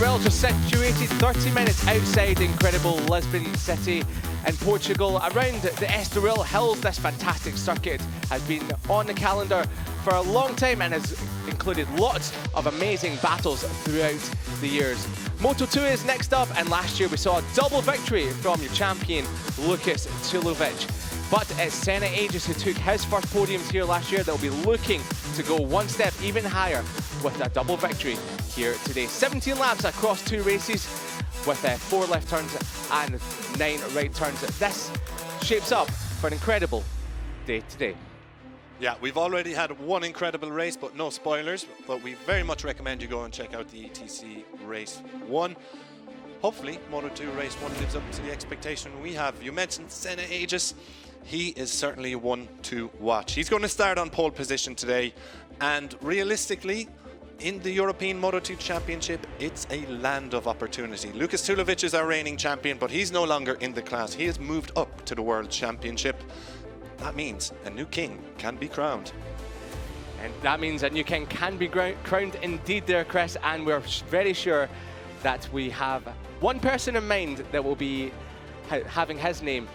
Estoril, just situated 30 minutes outside incredible Lisbon city in Portugal. Around the Estoril hills, this fantastic circuit has been on the calendar for a long time and has included lots of amazing battles throughout the years. Moto2 is next up, and last year we saw a double victory from your champion, Lukas Tulovic. But it's Senna Aegis who took his first podiums here last year that will be looking to go one step even higher with a double victory here today. 17 laps across 2 races with 4 left turns and 9 right turns. This shapes up for an incredible day today. Yeah, we've already had one incredible race, but no spoilers. But we very much recommend you go and check out the ETC Race 1. Hopefully, Moto2 Race 1 lives up to the expectation we have. You mentioned Senna Aegis. He is certainly one to watch. He's going to start on pole position today. And realistically, in the European Moto2 Championship, it's a land of opportunity. Lukas Tulovic is our reigning champion, but he's no longer in the class. He has moved up to the World Championship. That means a new king can be crowned. And that means a new king can be crowned indeed there, Chris. And we're very sure that we have one person in mind that will be having his name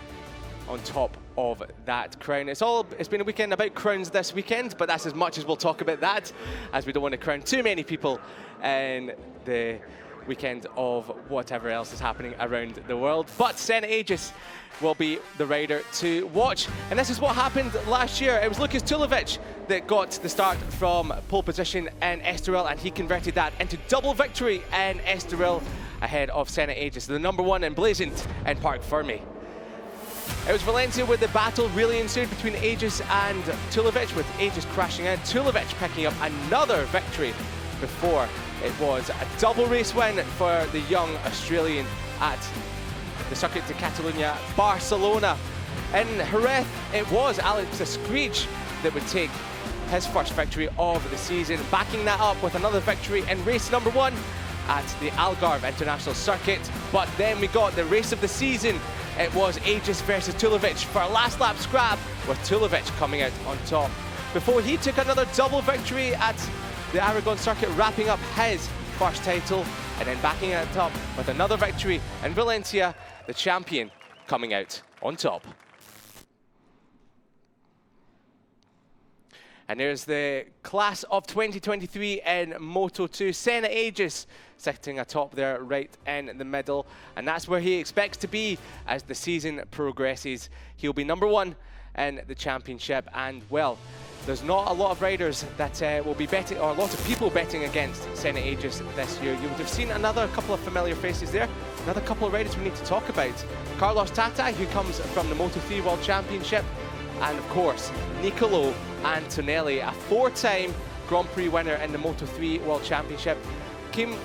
on top of that crown. It's been a weekend about crowns this weekend, but that's as much as we'll talk about that, as we don't want to crown too many people in the weekend of whatever else is happening around the world. But Senna Aegis will be the rider to watch. And this is what happened last year. It was Lukas Tulovic that got the start from pole position in Estoril, and he converted that into double victory in Estoril ahead of Senna Aegis, the #1 emblazoned in Parc Fermé. It was Valencia where the battle really ensued between Aegis and Tulovic, with Aegis crashing in, Tulovic picking up another victory before it was a double race win for the young Australian at the Circuit de Catalunya, Barcelona. In Jerez, it was Alex Estoril that would take his first victory of the season, backing that up with another victory in race #1 at the Algarve International Circuit. But then we got the race of the season. It was Aegis versus Tulovic for a last lap scrap, with Tulovic coming out on top before he took another double victory at the Aragon Circuit, wrapping up his first title, and then backing it up with another victory in Valencia, the champion coming out on top. And there's the class of 2023 in Moto2. Senna Aegis sitting atop there right in the middle. And that's where he expects to be as the season progresses. He'll be #1 in the championship. And, well, there's not a lot of riders that will be betting, or a lot of people betting against Senna Aegis this year. You would have seen another couple of familiar faces there. Another couple of riders we need to talk about. Carlos Tata, who comes from the Moto3 World Championship. And, of course, Nicolo Antonelli, a 4-time Grand Prix winner in the Moto3 World Championship,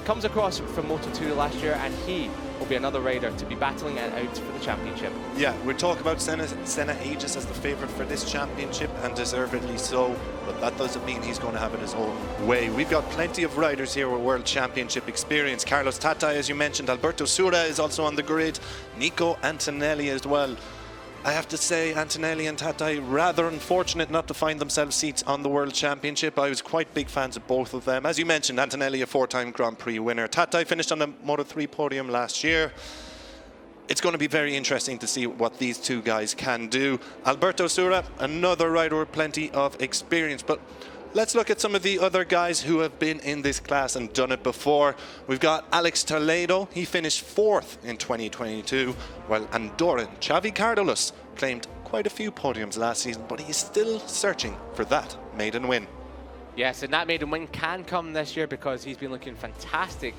comes across from Moto2 last year, and he will be another rider to be battling it out for the championship. Yeah, we talk about Senna Aegis as the favourite for this championship, and deservedly so, but that doesn't mean he's going to have it his own way. We've got plenty of riders here with World Championship experience. Carlos Tata, as you mentioned, Alberto Sura is also on the grid, Nico Antonelli as well. I have to say, Antonelli and Tata, rather unfortunate not to find themselves seats on the World Championship. I was quite big fans of both of them. As you mentioned, Antonelli, a 4-time Grand Prix winner. Tata finished on the Moto3 podium last year. It's going to be very interesting to see what these two guys can do. Alberto Sura, another rider with plenty of experience. But let's look at some of the other guys who have been in this class and done it before. We've got Alex Toledo. He finished 4th in 2022, while Andorran Xavi Cardolos claimed quite a few podiums last season, but he's still searching for that maiden win. Yes, and that maiden win can come this year because he's been looking fantastic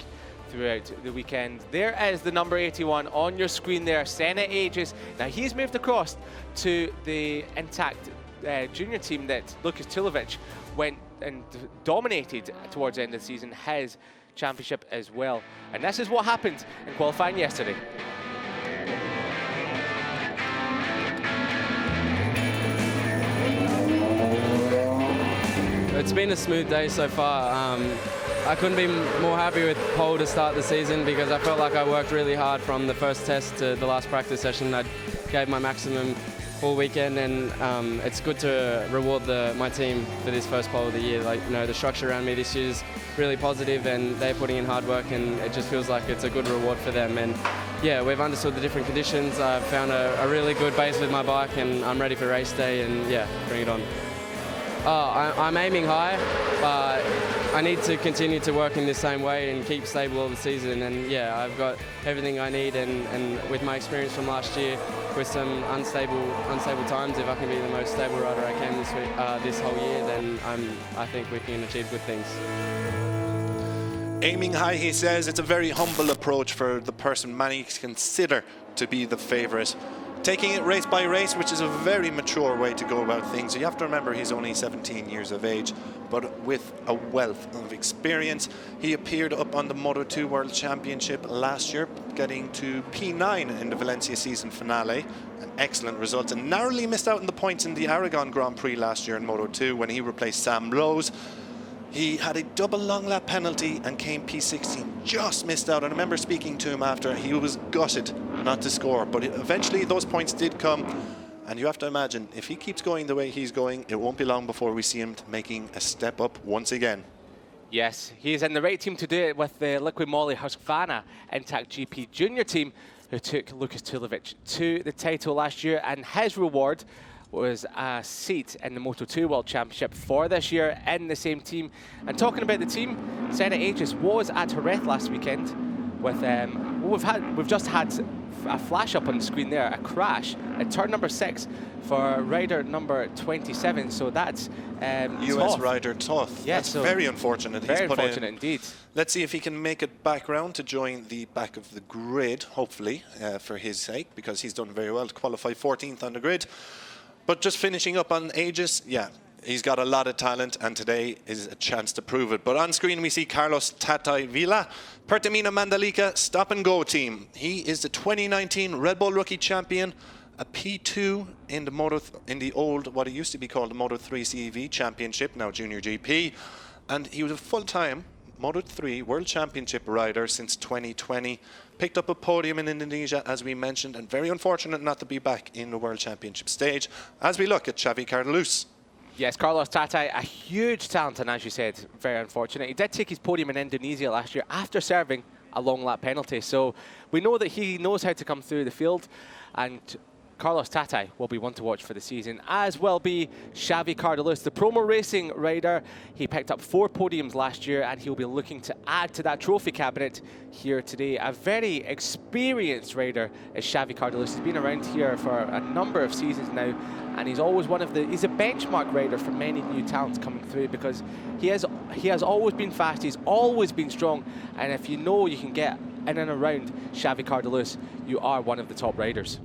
throughout the weekend. There is the number 81 on your screen there, Senna Aegis. Now he's moved across to the intact junior team that Lukas Tulovic went and dominated towards the end of the season, his championship as well. And this is what happened in qualifying yesterday. It's been a smooth day so far. I couldn't be more happy with pole to start the season because I felt like I worked really hard from the first test to the last practice session. I gave my maximum all weekend, and it's good to reward my team for this first pole of the year. Like, the structure around me this year is really positive, and they're putting in hard work, and it just feels like it's a good reward for them. And yeah, we've understood the different conditions. I've found a really good base with my bike, and I'm ready for race day, and yeah, bring it on. I'm aiming high, but I need to continue to work in the same way and keep stable all the season. And yeah, I've got everything I need, and with my experience from last year, with some unstable times, if I can be the most stable rider I can this whole year, then I think we can achieve good things. Aiming high, he says. It's a very humble approach for the person many consider to be the favourite. Taking it race by race, which is a very mature way to go about things. You have to remember he's only 17 years of age, but with a wealth of experience. He appeared up on the Moto2 World Championship last year, getting to P9 in the Valencia season finale. An excellent result, and narrowly missed out on the points in the Aragon Grand Prix last year in Moto2 when he replaced Sam Lowes. He had a double long lap penalty and came P16, just missed out. I remember speaking to him after, he was gutted not to score, but eventually those points did come. And you have to imagine, if he keeps going the way he's going, it won't be long before we see him making a step up once again. Yes, he is in the right team to do it with the Liquid Moly Husqvarna Intact GP Junior team, who took Lukas Tulovic to the title last year, and his reward was a seat in the Moto2 World Championship for this year in the same team. And talking about the team, Senna Aegis was at Jerez last weekend with we've just had a flash up on the screen there, a crash at turn number 6 for rider number 27. So that's US rider Toth. Yeah, that's so very unfortunate. Very unfortunate indeed. Let's see if he can make it back round to join the back of the grid, hopefully, for his sake, because he's done very well to qualify 14th on the grid. But just finishing up on Aegis, yeah, he's got a lot of talent, and today is a chance to prove it. But on screen we see Carlos Tatai Vila, Pertamina Mandalika Stop and Go team. He is the 2019 Red Bull Rookie Champion, a P2 in the old, what it used to be called the Moto3 CV Championship, now Junior GP, and he was a full-time Moto3 World Championship rider since 2020. Picked up a podium in Indonesia, as we mentioned, and very unfortunate not to be back in the World Championship stage as we look at Xavi Cardelus. Yes, Carlos Tatai, a huge talent, and as you said, very unfortunate. He did take his podium in Indonesia last year after serving a long lap penalty. So we know that he knows how to come through the field, and Carlos Tatai will be one to watch for the season, as will be Xavi Cardelus, the promo racing rider. He picked up 4 podiums last year, and he'll be looking to add to that trophy cabinet here today. A very experienced rider is Xavi Cardelus. He's been around here for a number of seasons now, and he's always he's a benchmark rider for many new talents coming through, because he has always been fast, he's always been strong, and if you know you can get in and around Xavi Cardelus, you are one of the top riders.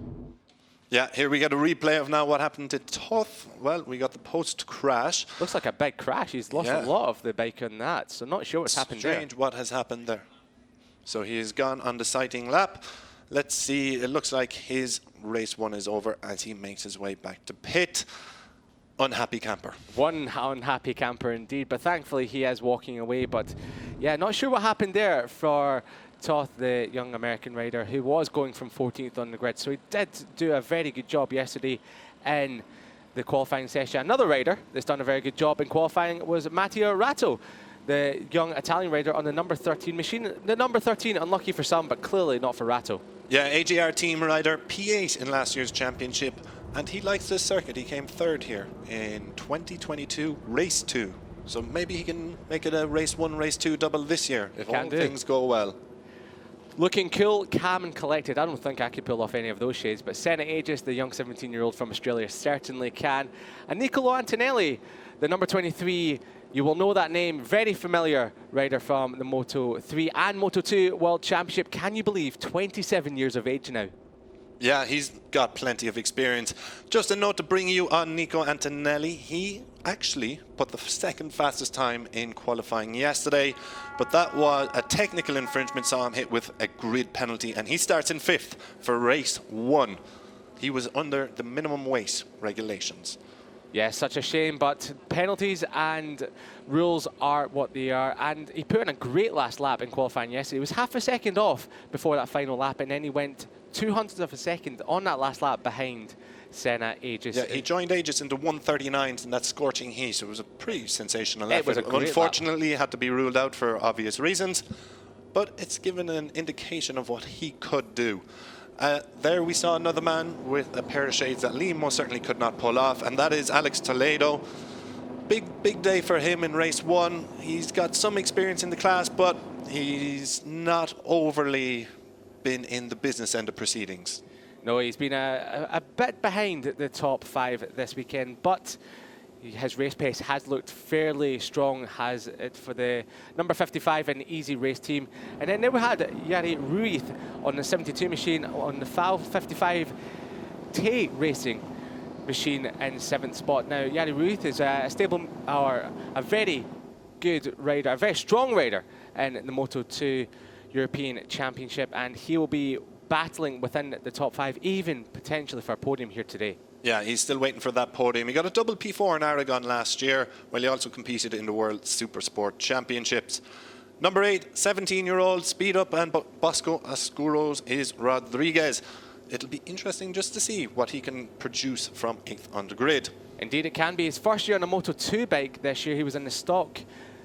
Yeah, here we get a replay of now what happened to Toth. Well, we got the post-crash. Looks like a big crash. He's lost a lot of the bike on that, so not sure what's happened there. Strange what has happened there. So he is gone on the sighting lap. Let's see, it looks like his race 1 is over as he makes his way back to pit. Unhappy camper. One unhappy camper indeed, but thankfully he is walking away. But yeah, not sure what happened there for Toth, the young American rider, who was going from 14th on the grid. So he did do a very good job yesterday in the qualifying session. Another rider that's done a very good job in qualifying was Matteo Ratto, the young Italian rider on the number 13 machine. The number 13, unlucky for some, but clearly not for Ratto. Yeah, AJR team rider, P8 in last year's championship, and he likes this circuit. He came 3rd here in 2022, race 2. So maybe he can make it a race 1, race 2 double this year, if all things go well. Looking cool, calm and collected. I don't think I could pull off any of those shades, but Senna Aegis, the young 17-year-old from Australia, certainly can. And Nicolo Antonelli, the number 23, you will know that name, very familiar rider from the Moto3 and Moto2 World Championship. Can you believe 27 years of age now? Yeah, he's got plenty of experience. Just a note to bring you on Nico Antonelli. He actually put the 2nd fastest time in qualifying yesterday, but that was a technical infringement, saw him hit with a grid penalty, and he starts in 5th for race 1. He was under the minimum weight regulations. Yeah, such a shame, but penalties and rules are what they are. And he put in a great last lap in qualifying yesterday. He was half a second off before that final lap, and then he went 0.02 of a second on that last lap behind Senna, Aegis. Yeah, he joined Aegis into 139s in that scorching heat. It was a pretty sensational effort. It was a great Unfortunately, it had to be ruled out for obvious reasons, but it's given an indication of what he could do. There we saw another man with a pair of shades that Liam most certainly could not pull off, and that is Alex Toledo. Big day for him in race 1. He's got some experience in the class, but he's not overly been in the business end of proceedings. No, he's been a bit behind the top 5 this weekend, but his race pace has looked fairly strong, has it for the number 55 in Easy Race Team. And then we had Jari Ruiz on the 72 machine on the FAL 55 Tay Racing machine in 7th spot. Now, Jari Ruiz is a very good rider, a very strong rider in the Moto2 European Championship, and he will be battling within the top 5, even potentially for a podium here today. Yeah, he's still waiting for that podium. He got a double P4 in Aragon last year, while he also competed in the World Supersport Championships. Number 8, 17-year-old Speed Up and Bosco Ascuros is Rodriguez. It'll be interesting just to see what he can produce from 8th on the grid. Indeed, it can be. His first year on a Moto2 bike this year. He was in the stock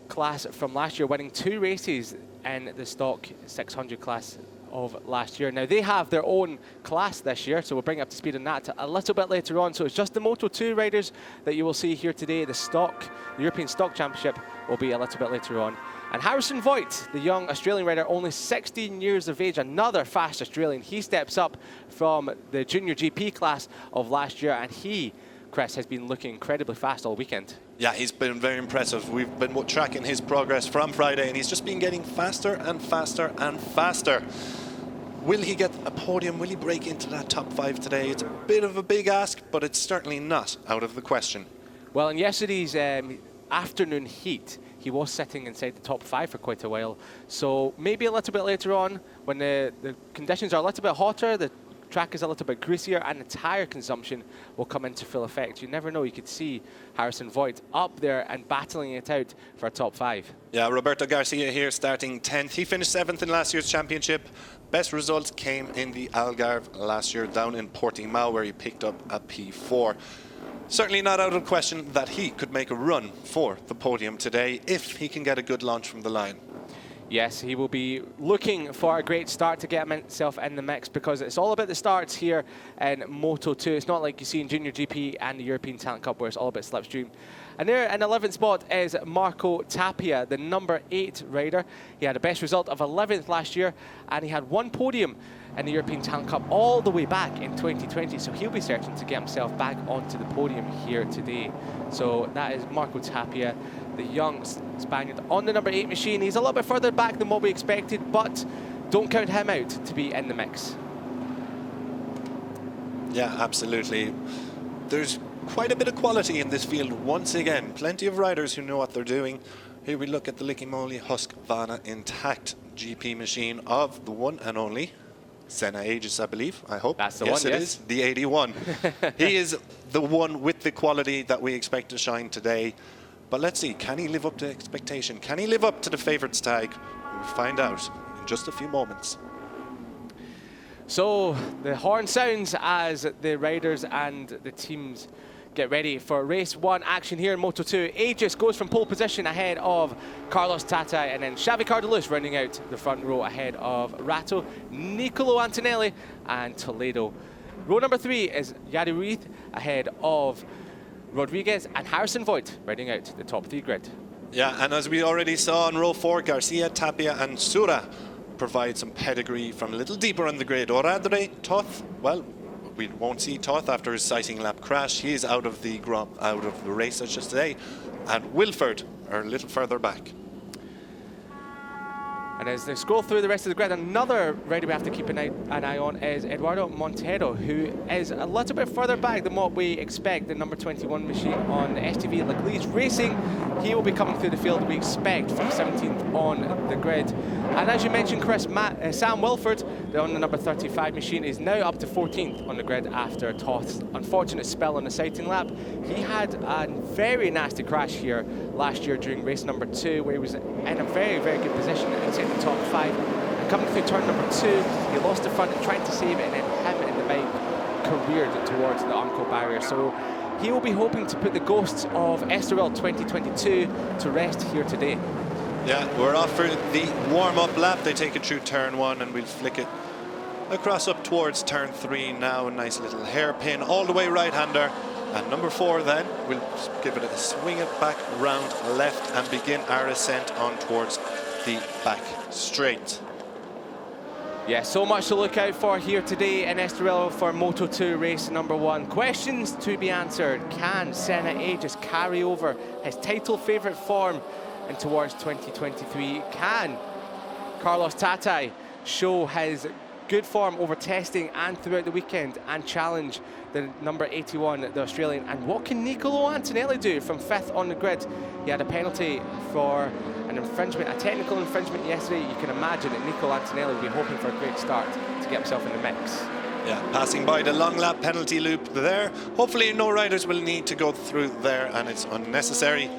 class from last year, winning 2 races in the stock 600 class of last year. Now, they have their own class this year, so we'll bring up to speed on that a little bit later on. So it's just the Moto2 riders that you will see here today. The European Stock Championship will be a little bit later on. And Harrison Voigt, the young Australian rider, only 16 years of age, another fast Australian. He steps up from the Junior GP class of last year, and he, Chris, has been looking incredibly fast all weekend. Yeah, he's been very impressive. We've been tracking his progress from Friday, and he's just been getting faster and faster and faster. Will he get a podium? Will he break into that top 5 today? It's a bit of a big ask, but it's certainly not out of the question. Well, in yesterday's afternoon heat, he was sitting inside the top 5 for quite a while. So maybe a little bit later on, when the conditions are a little bit hotter, the track is a little bit greasier, and the tyre consumption will come into full effect. You never know, you could see Harrison Voigt up there and battling it out for a top 5. Yeah, Roberto Garcia here starting 10th. He finished 7th in last year's championship. Best results came in the Algarve last year down in Portimao, where he picked up a P4. Certainly not out of question that he could make a run for the podium today if he can get a good launch from the line. Yes, he will be looking for a great start to get himself in the mix, because it's all about the starts here in Moto2. It's not like you see in Junior GP and the European Talent Cup, where it's all about slipstream. And there in 11th spot is Marco Tapia, the number 8 rider. He had a best result of 11th last year, and he had 1 podium in the European Talent Cup all the way back in 2020. So he'll be searching to get himself back onto the podium here today. So that is Marco Tapia, the young Spaniard on the number 8 machine. He's a little bit further back than what we expected, but don't count him out to be in the mix. Yeah, absolutely. There's quite a bit of quality in this field once again. Plenty of riders who know what they're doing. Here we look at the Licky Moly Husqvarna Intact GP machine of the one and only Senna Aegis, I believe. I hope. That's the yes, one, it is. The 81. He is the one with the quality that we expect to shine today. But let's see, can he live up to expectation? Can he live up to the favourites tag? We'll find out in just a few moments. So the horn sounds as the riders and the teams get ready for race 1 action here in Moto2. Aegis goes from pole position ahead of Carlos Tata, and then Xavi Cardelus running out the front row ahead of Rato, Nicolo Antonelli and Toledo. Row number 3 is Jari Ruiz ahead of Rodriguez and Harrison Voigt riding out the top 3 grid. Yeah, and as we already saw in row 4, Garcia, Tapia and Sura provide some pedigree from a little deeper on the grid. Oradre, Toth, well, we won't see Toth after his sighting lap crash. He is out of the race as just today. And Wilford are a little further back. And as they scroll through the rest of the grid, another rider we have to keep an eye on is Eduardo Montero, who is a little bit further back than what we expect. The number 21 machine on STV Leclerc Racing. He will be coming through the field, we expect, from 17th on the grid. And as you mentioned, Chris, Sam Wilford, on the number 35 machine, is now up to 14th on the grid after Toth's unfortunate spell on the sighting lap. He had a very nasty crash here last year during race number 2, where he was in a very, very good position inside the top 5. And coming through turn number 2, he lost the front and tried to save it, and then him and the bike careered towards the Armco barrier. So he will be hoping to put the ghosts of Estoril 2022 to rest here today. Yeah, we're off for the warm-up lap. They take it through turn 1 and we'll flick it across up towards turn 3 now. A nice little hairpin all the way right-hander. And number 4 then, we'll give it a swing it back round left and begin our ascent on towards the back straight. Yeah, so much to look out for here today in Estoril for Moto2 race number 1. Questions to be answered. Can Senna Aegis carry over his title favourite form and towards 2023? Can Carlos Tatai show his good form over testing and throughout the weekend and challenge the number 81, the Australian? And what can Nicolo Antonelli do from 5th on the grid? He had a penalty for an infringement, a technical infringement yesterday. You can imagine that Nicolo Antonelli will be hoping for a great start to get himself in the mix. Yeah, passing by the long lap penalty loop there. Hopefully no riders will need to go through there and it's unnecessary.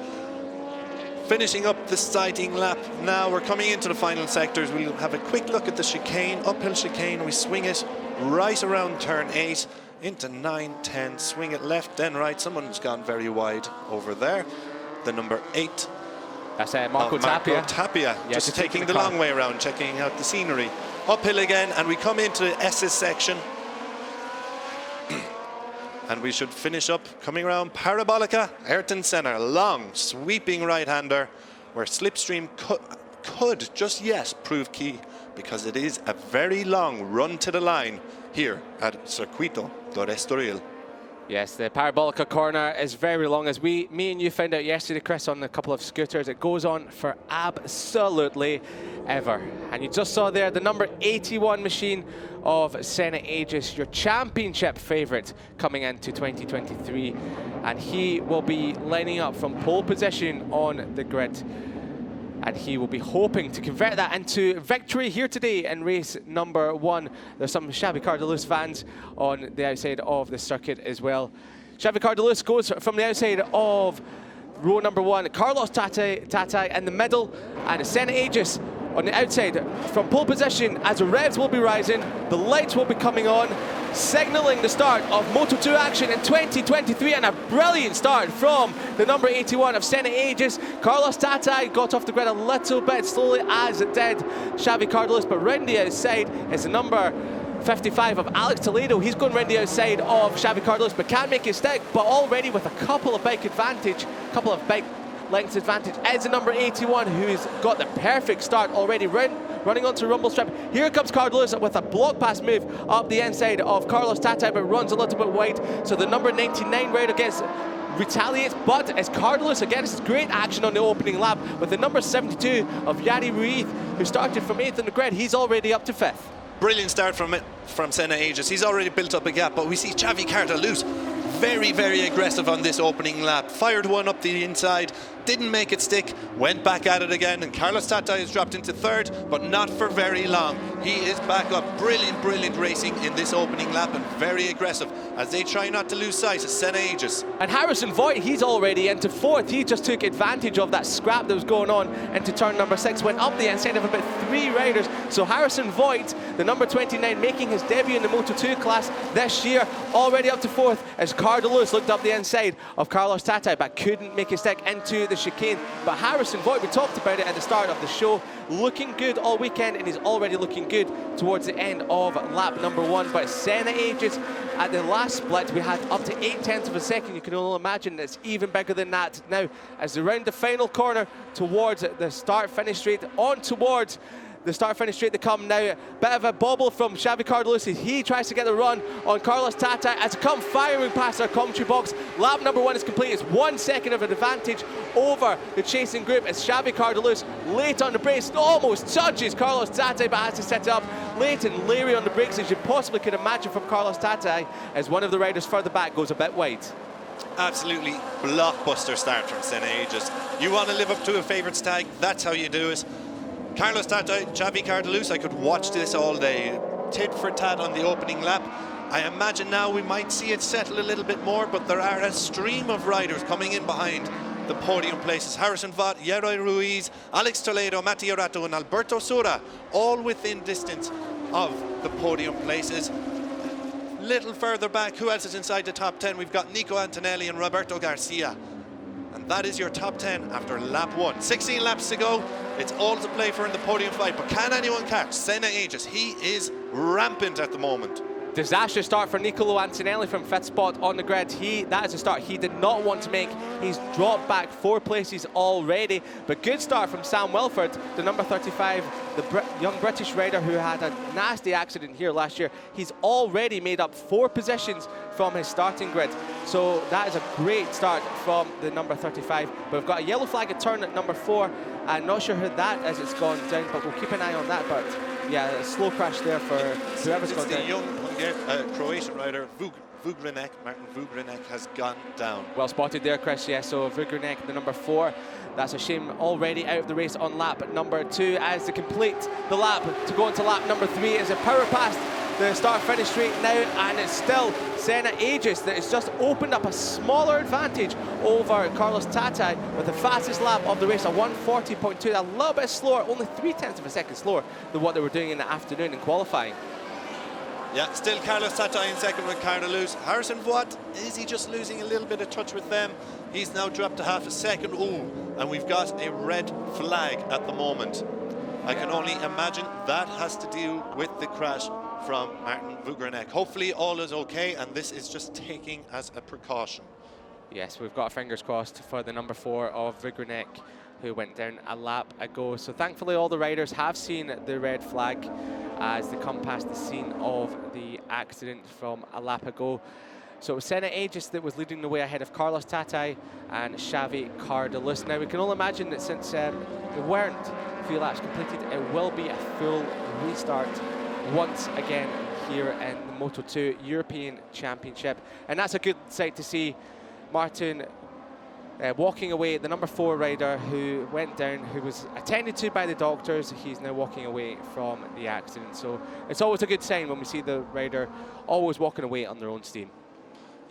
Finishing up the sighting lap now. We're coming into the final sectors. We'll have a quick look at the chicane, uphill chicane. We swing it right around turn 8 into 9, 10. Swing it left, then right. Someone's gone very wide over there. The number 8. That's Marco Tapia. Yeah, just taking the long way around, checking out the scenery. Uphill again, and we come into the S's section. And we should finish up coming around Parabolica, Ayrton Senna, long sweeping right-hander, where slipstream could just yes prove key, because it is a very long run to the line here at Circuito do Estoril. Yes, the Parabolica corner is very long, as me and you found out yesterday, Chris, on a couple of scooters. It goes on for absolutely ever. And you just saw there the number 81 machine of Senna Aegis, your championship favourite coming into 2023. And he will be lining up from pole position on the grid. And he will be hoping to convert that into victory here today in race number 1. There's some Xavi Cardelus fans on the outside of the circuit as well. Xavi Cardelus goes from the outside of row number 1. Carlos Tatai in the middle, and Senna Aegis on the outside from pole position. As the revs will be rising, the lights will be coming on, signalling the start of Moto2 action in 2023, and a brilliant start from the number 81 of Senna Aegis. Carlos Tatai got off the grid a little bit slowly, as it did Xavi Cardelus, but round the outside is the number 55 of Alex Toledo. He's going round the outside of Xavi Cardelus, but can't make it stick, but already with a couple of bike lengths advantage is the number 81, who's got the perfect start already running onto rumble strip. Here comes Cardelus with a block pass move up the inside of Carlos Tatai, but runs a little bit wide. So the number 99 rider retaliates, but it's Cardelus again. This is great action on the opening lap with the number 72 of Yari Ruiz, who started from 8th on the grid. He's already up to 5th. Brilliant start from Senna Aegis. He's already built up a gap, but we see Xavi Cardelus very, very aggressive on this opening lap. Fired one up the inside, didn't make it stick, went back at it again, and Carlos Tatai has dropped into 3rd, but not for very long. He is back up. Brilliant, brilliant racing in this opening lap, and very aggressive as they try not to lose sight of Senna Aegis. And Harrison Voigt, he's already into 4th. He just took advantage of that scrap that was going on into turn number 6, went up the inside of about 3 riders. So Harrison Voigt, the number 29, making his debut in the Moto2 class this year, already up to 4th, as Cardelus looked up the inside of Carlos Tatai, but couldn't make it stick into the chicane. But Harrison Voigt, we talked about it at the start of the show, looking good all weekend, and he's already looking good towards the end of lap number 1. But Senna Aegis, at the last split, we had up to 0.8 of a second. You can only imagine it's even bigger than that now as they round the final corner towards the start-finish straight, on towards the start-finish straight to come now. Bit of a bobble from Xavi Cardelus. He tries to get the run on Carlos Tatai as it comes firing past our commentary box. Lap number 1 is complete. It's 1 second of an advantage over the chasing group as Xavi Cardelus late on the brakes, almost touches Carlos Tatai, but has to set it up late and leery on the brakes, as you possibly could imagine from Carlos Tatai, as one of the riders further back goes a bit wide. Absolutely blockbuster start from Senna Aegis. You want to live up to a favourites tag, that's how you do it. Carlos Tatai, Xavi Cardelus, I could watch this all day. Tit for tat on the opening lap. I imagine now we might see it settle a little bit more, but there are a stream of riders coming in behind the podium places. Harrison Vaught, Yeroy Ruiz, Alex Toledo, Matti Arato and Alberto Sura, all within distance of the podium places. Little further back, who else is inside the top 10? We've got Nico Antonelli and Roberto Garcia. And that is your top 10 after lap 1. 16 laps to go. It's all to play for in the podium fight. But can anyone catch Senna Aegis? He is rampant at the moment. Disastrous start for Nicolo Antonelli from 5th spot on the grid. That is a start he did not want to make. He's dropped back 4 places already. But good start from Sam Wilford, the number 35, the young British rider who had a nasty accident here last year. He's already made up 4 positions from his starting grid. So that is a great start from the number 35. But we've got a yellow flag at turn at number 4. I'm not sure who that is, it's gone down, but we'll keep an eye on that. But yeah, a slow crash there for whoever's gone down. It's the young Croatian rider, Vugrinek. Martin Vugrinek has gone down. Well spotted there, Chris. Yeah, so Vugrinek, the number 4. That's a shame, already out of the race on lap number 2. As to complete the lap, to go into lap number 3, is a power past the start-finish straight now, and it's still Senna Aegis that has just opened up a smaller advantage over Carlos Tatai with the fastest lap of the race, a 1:40.2, a little bit slower, only 0.3 of a second slower than what they were doing in the afternoon in qualifying. Yeah, still Carlos Tatai in second with Carlos. Harrison Vaught, is he just losing a little bit of touch with them? He's now dropped to half a second. Ooh, and we've got a red flag at the moment. I can only imagine that has to do with the crash from Martin Vugrinek. Hopefully all is okay, and this is just taking as a precaution. Yes, we've got our fingers crossed for the number 4 of Vugrinek, who went down a lap ago. So thankfully all the riders have seen the red flag as they come past the scene of the accident from a lap ago. So it was Senna Aegis that was leading the way ahead of Carlos Tatai and Xavi Cardelus. Now we can all imagine that since there weren't few laps completed, it will be a full restart once again here in the Moto2 European Championship. And that's a good sight to see. Martin walking away, the number 4 rider who went down, who was attended to by the doctors. He's now walking away from the accident. So it's always a good sign when we see the rider always walking away on their own steam.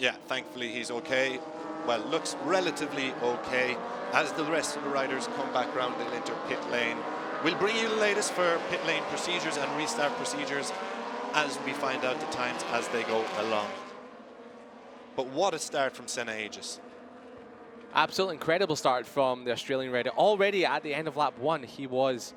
Yeah, thankfully he's okay. Well, looks relatively okay. As the rest of the riders come back round, they'll enter pit lane. We'll bring you the latest for pit lane procedures and restart procedures as we find out the times as they go along. But what a start from Senna Aegis. Absolutely incredible start from the Australian rider. Already at the end of lap 1, he was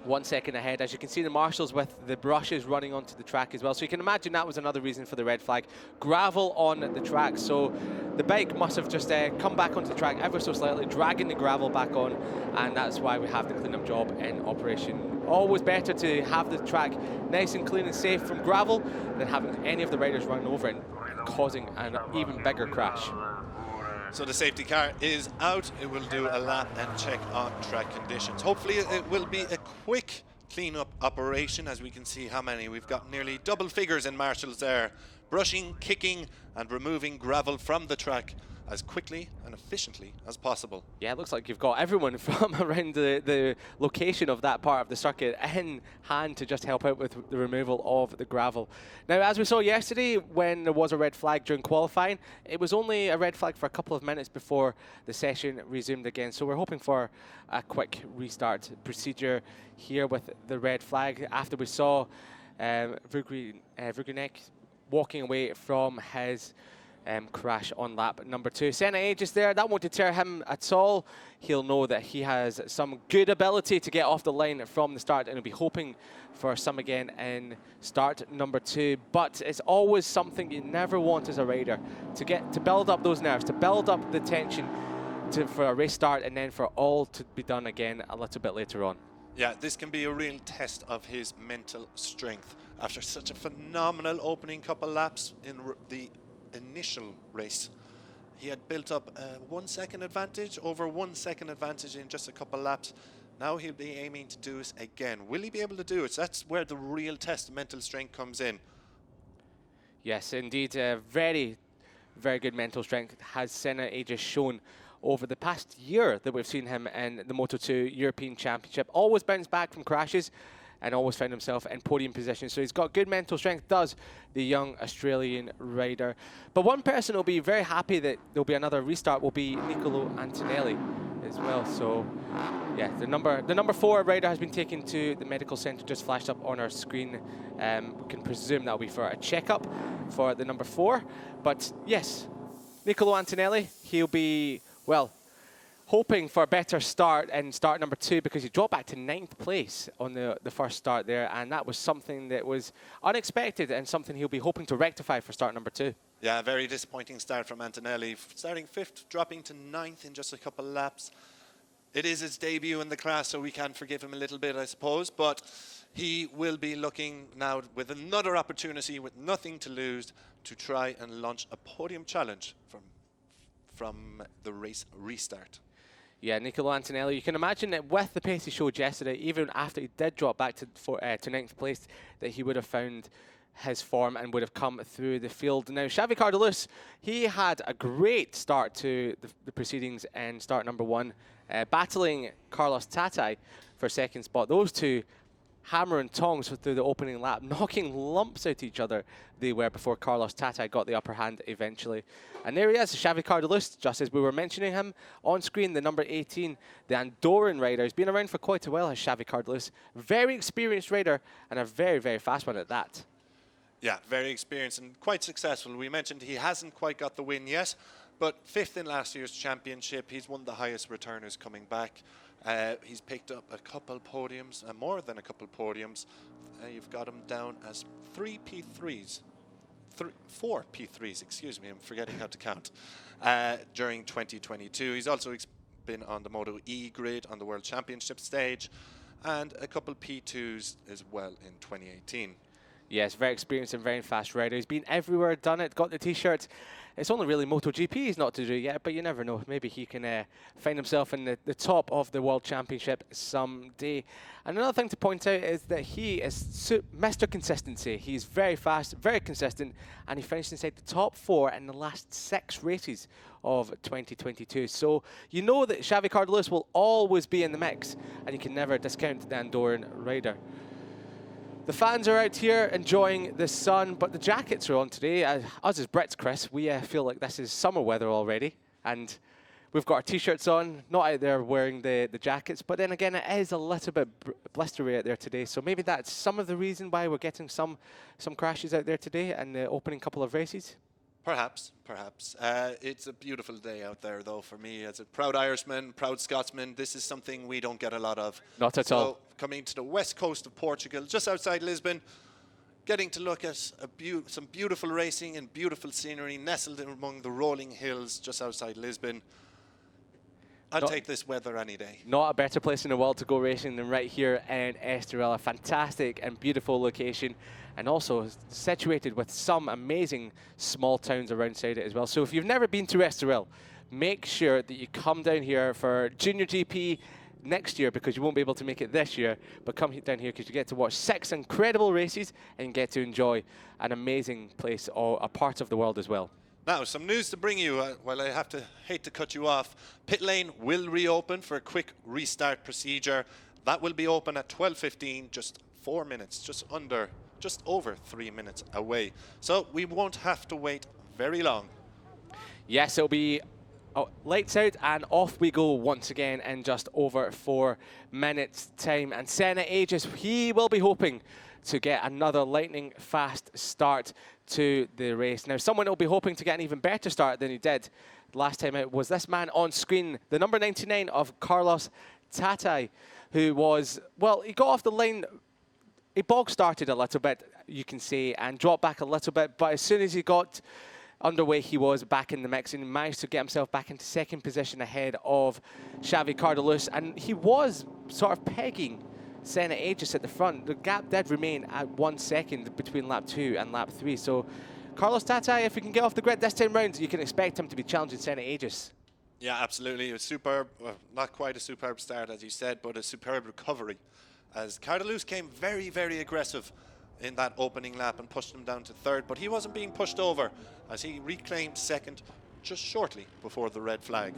1 second ahead. As you can see, the marshals with the brushes running onto the track as well. So you can imagine that was another reason for the red flag. Gravel on the track, so the bike must have just come back onto the track ever so slightly, dragging the gravel back on, and that's why we have the cleanup job in operation. Always better to have the track nice and clean and safe from gravel than having any of the riders run over it and causing an even bigger crash. So the safety car is out. It will do a lap and check on track conditions. Hopefully it will be a quick clean-up operation, as we can see how many. We've got nearly double figures in marshals there, brushing, kicking and removing gravel from the track as quickly and efficiently as possible. Yeah, it looks like you've got everyone from around the location of that part of the circuit in hand to just help out with the removal of the gravel. Now, as we saw yesterday, when there was a red flag during qualifying, it was only a red flag for a couple of minutes before the session resumed again. So we're hoping for a quick restart procedure here with the red flag after we saw Vugrinek walking away from his crash on lap number 2. Senna Aegis there, that won't deter him at all. He'll know that he has some good ability to get off the line from the start, and he'll be hoping for some again in start number 2. But it's always something you never want as a rider, to build up those nerves, to build up the tension for a race start, and then for all to be done again a little bit later on. Yeah, this can be a real test of his mental strength. After such a phenomenal opening couple laps in the initial race, he had built up a 1 second advantage, over 1 second advantage in just a couple laps. Now he'll be aiming to do it again. Will he be able to do it? That's where the real test of mental strength comes in. Yes, indeed. Very, very good mental strength has Senna Aegis shown over the past year that we've seen him in the Moto2 European Championship. Always bounced back from crashes. and always found himself in podium position. So he's got good mental strength, does the young Australian rider. But one person will be very happy that there'll be another restart will be Nicolo Antonelli as well. So yeah, the number 4 rider has been taken to the medical centre, just flashed up on our screen. We can presume that'll be for a checkup for the number 4. But yes, Nicolo Antonelli, he'll be, well, hoping for a better start in start number 2, because he dropped back to 9th place on the first start there, and that was something that was unexpected and something he'll be hoping to rectify for start number 2. Yeah, very disappointing start from Antonelli, starting 5th, dropping to 9th in just a couple of laps. It is his debut in the class, so we can forgive him a little bit, I suppose, but he will be looking now with another opportunity with nothing to lose to try and launch a podium challenge from the race restart. Yeah, Nicolo Antonelli, you can imagine that with the pace he showed yesterday, even after he did drop back to 9th place, that he would have found his form and would have come through the field. Now, Xavi Cardelus, he had a great start to the proceedings in start number 1, battling Carlos Tatai for second spot. Those two hammer and tongs through the opening lap, knocking lumps out each other they were, before Carlos Tatai got the upper hand eventually. And there he is, Xavi Cardelus, just as we were mentioning him on screen, the number 18, the Andorran rider. He's been around for quite a while, has Xavi Cardelus. Very experienced rider, and a very, very fast one at that. Yeah, very experienced and quite successful. We mentioned he hasn't quite got the win yet, but 5th in last year's championship. He's one of the highest returners coming back. He's picked up a couple podiums, more than a couple podiums. You've got him down as 4 P3s, excuse me, I'm forgetting how to count, during 2022. He's also been on the Moto2 grid on the World Championship stage, and a couple P2s as well in 2018. Yes, very experienced and very fast rider. He's been everywhere, done it, got the T-shirt. It's only really MotoGP he's not to do yet, but you never know. Maybe he can find himself in the top of the World Championship someday. And another thing to point out is that he is Mr. Consistency. He's very fast, very consistent, and he finished inside the top 4 in the last 6 races of 2022. So you know that Xavi Cardelus will always be in the mix, and you can never discount the Andorran rider. The fans are out here enjoying the sun, but the jackets are on today. Us as Brits, Chris, we feel like this is summer weather already, and we've got our T-shirts on, not out there wearing the jackets, but then again, it is a little bit blistery out there today, so maybe that's some of the reason why we're getting some crashes out there today and the opening couple of races. Perhaps. It's a beautiful day out there, though, for me. As a proud Irishman, proud Scotsman, this is something we don't get a lot of. Not at all. Coming to the west coast of Portugal, just outside Lisbon, getting to look at some beautiful racing and beautiful scenery nestled among the rolling hills just outside Lisbon. I'll take this weather any day. Not a better place in the world to go racing than right here in Estoril. A fantastic and beautiful location, and also situated with some amazing small towns around it as well. So if you've never been to Estoril, make sure that you come down here for JuniorGP next year, because you won't be able to make it this year, but come down here because you get to watch 6 incredible races and get to enjoy an amazing place, or a part of the world as well. Now, some news to bring you. While I hate to cut you off, pit lane will reopen for a quick restart procedure. That will be open at 12:15, just 4 minutes, just over 3 minutes away. So we won't have to wait very long. Yes, it'll be lights out and off we go once again in just over 4 minutes time. And Senna Aegis, he will be hoping to get another lightning fast start to the race. Now, someone will be hoping to get an even better start than he did last time out was this man on screen, the number 99 of Carlos Tatai, who was, well, he got off the line, he bog started a little bit, you can say, and dropped back a little bit, but as soon as he got underway, he was back in the mix and managed to get himself back into second position ahead of Xavi Cardelus, and he was sort of pegging Senna Aegis at the front. The gap did remain at 1 second between lap 2 and lap 3. So Carlos Tatai, if he can get off the grid this time round, you can expect him to be challenging Senna Aegis. Yeah, absolutely. A superb, not quite a superb start, as you said, but a superb recovery, as Cardelus came very, very aggressive in that opening lap and pushed him down to 3rd, but he wasn't being pushed over as he reclaimed 2nd just shortly before the red flag.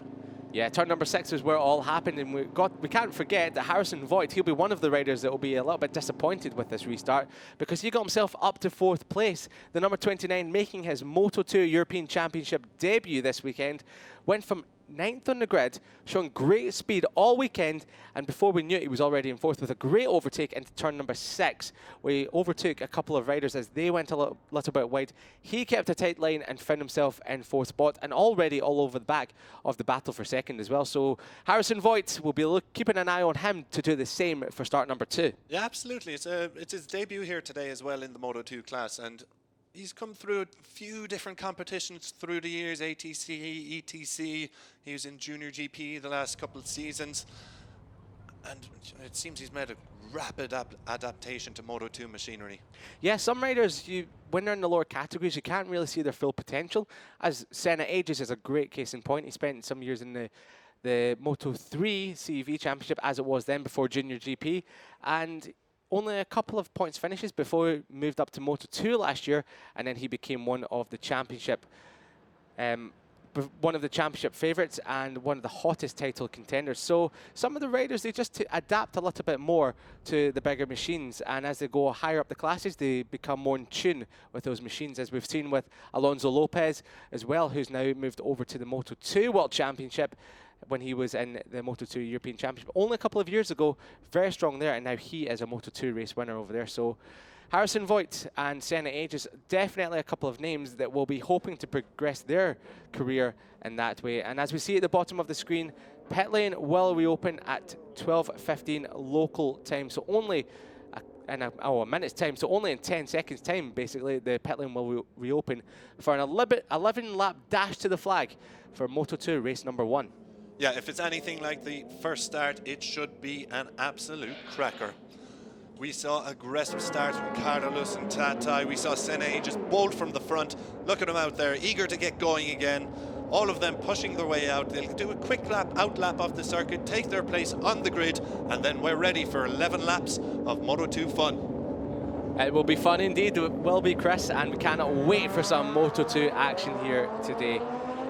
Yeah, turn number 6 is where it all happened, and we can't forget that Harrison Voigt, he'll be one of the riders that will be a little bit disappointed with this restart, because he got himself up to 4th place. The number 29 making his Moto2 European Championship debut this weekend, went from 9th on the grid, showing great speed all weekend, and before we knew it, he was already in 4th with a great overtake into turn number 6, where he overtook a couple of riders as they went a little bit wide. He kept a tight line and found himself in 4th spot, and already all over the back of the battle for 2nd as well. So Harrison Voigt will be keeping an eye on him to do the same for start number 2. Yeah, absolutely. It's his debut here today as well in the Moto2 class, and he's come through a few different competitions through the years, ATC, ETC. He was in JuniorGP the last couple of seasons. And it seems he's made a rapid adaptation to Moto2 machinery. Yeah, some riders, when they're in the lower categories, you can't really see their full potential. As Senna Aegis is a great case in point. He spent some years in the Moto3 CEV Championship, as it was then, before JuniorGP. And only a couple of points finishes before he moved up to Moto2 last year, and then he became one of the championship favourites and one of the hottest title contenders. So some of the riders, they just adapt a little bit more to the bigger machines, and as they go higher up the classes, they become more in tune with those machines, as we've seen with Alonso Lopez as well, who's now moved over to the Moto2 World Championship when he was in the Moto2 European Championship only a couple of years ago. Very strong there, and now he is a Moto2 race winner over there. So Harrison Voigt and Senna Aegis, definitely a couple of names that will be hoping to progress their career in that way. And as we see at the bottom of the screen, pit lane will reopen at 12:15 local time, so only in a minute's time, so only in 10 seconds time, basically, the pit lane will reopen for an 11-lap dash to the flag for Moto2 race number 1. Yeah, if it's anything like the first start, it should be an absolute cracker. We saw aggressive starts from Carlos and Tatai. We saw Senna just bolt from the front. Look at them out there, eager to get going again. All of them pushing their way out. They'll do a quick outlap of the circuit, take their place on the grid, and then we're ready for 11 laps of Moto2 fun. It will be fun indeed, it will be, Chris, and we cannot wait for some Moto2 action here today.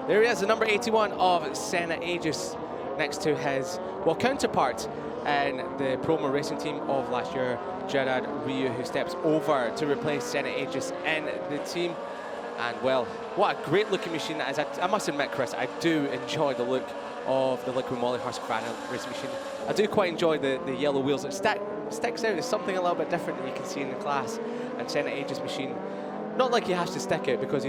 There he is, the number 81 of Senna Aegis, next to his counterpart in the promo racing team of last year, Gerard Ryu, who steps over to replace Senna Aegis in the team. And well, what a great looking machine that is. I must admit, Chris, I do enjoy the look of the Liquid Moly Husqvarna race machine. I do quite enjoy the yellow wheels. It sticks out as something a little bit different that you can see in the class. And Senna Aegis machine, not like he has to stick out, because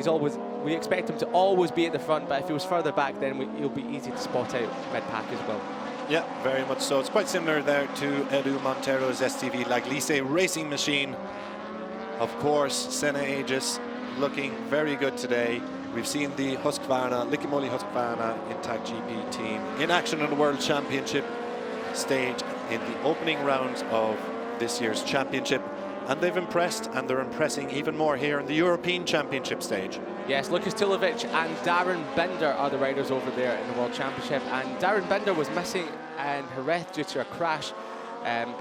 we expect him to always be at the front, but if he was further back, then he'll be easy to spot out mid-pack as well. Yeah, very much so. It's quite similar there to Edu Montero's STV Laglice racing machine. Of course, Senna Aegis looking very good today. We've seen the Husqvarna, Liquid Moly Husqvarna Intact GP team in action on the World Championship stage in the opening rounds of this year's championship. And they've impressed, and they're impressing even more here in the European Championship stage. Yes, Lukas Tulovic and Darren Binder are the riders over there in the World Championship. And Darren Binder was missing in Jerez due to a crash in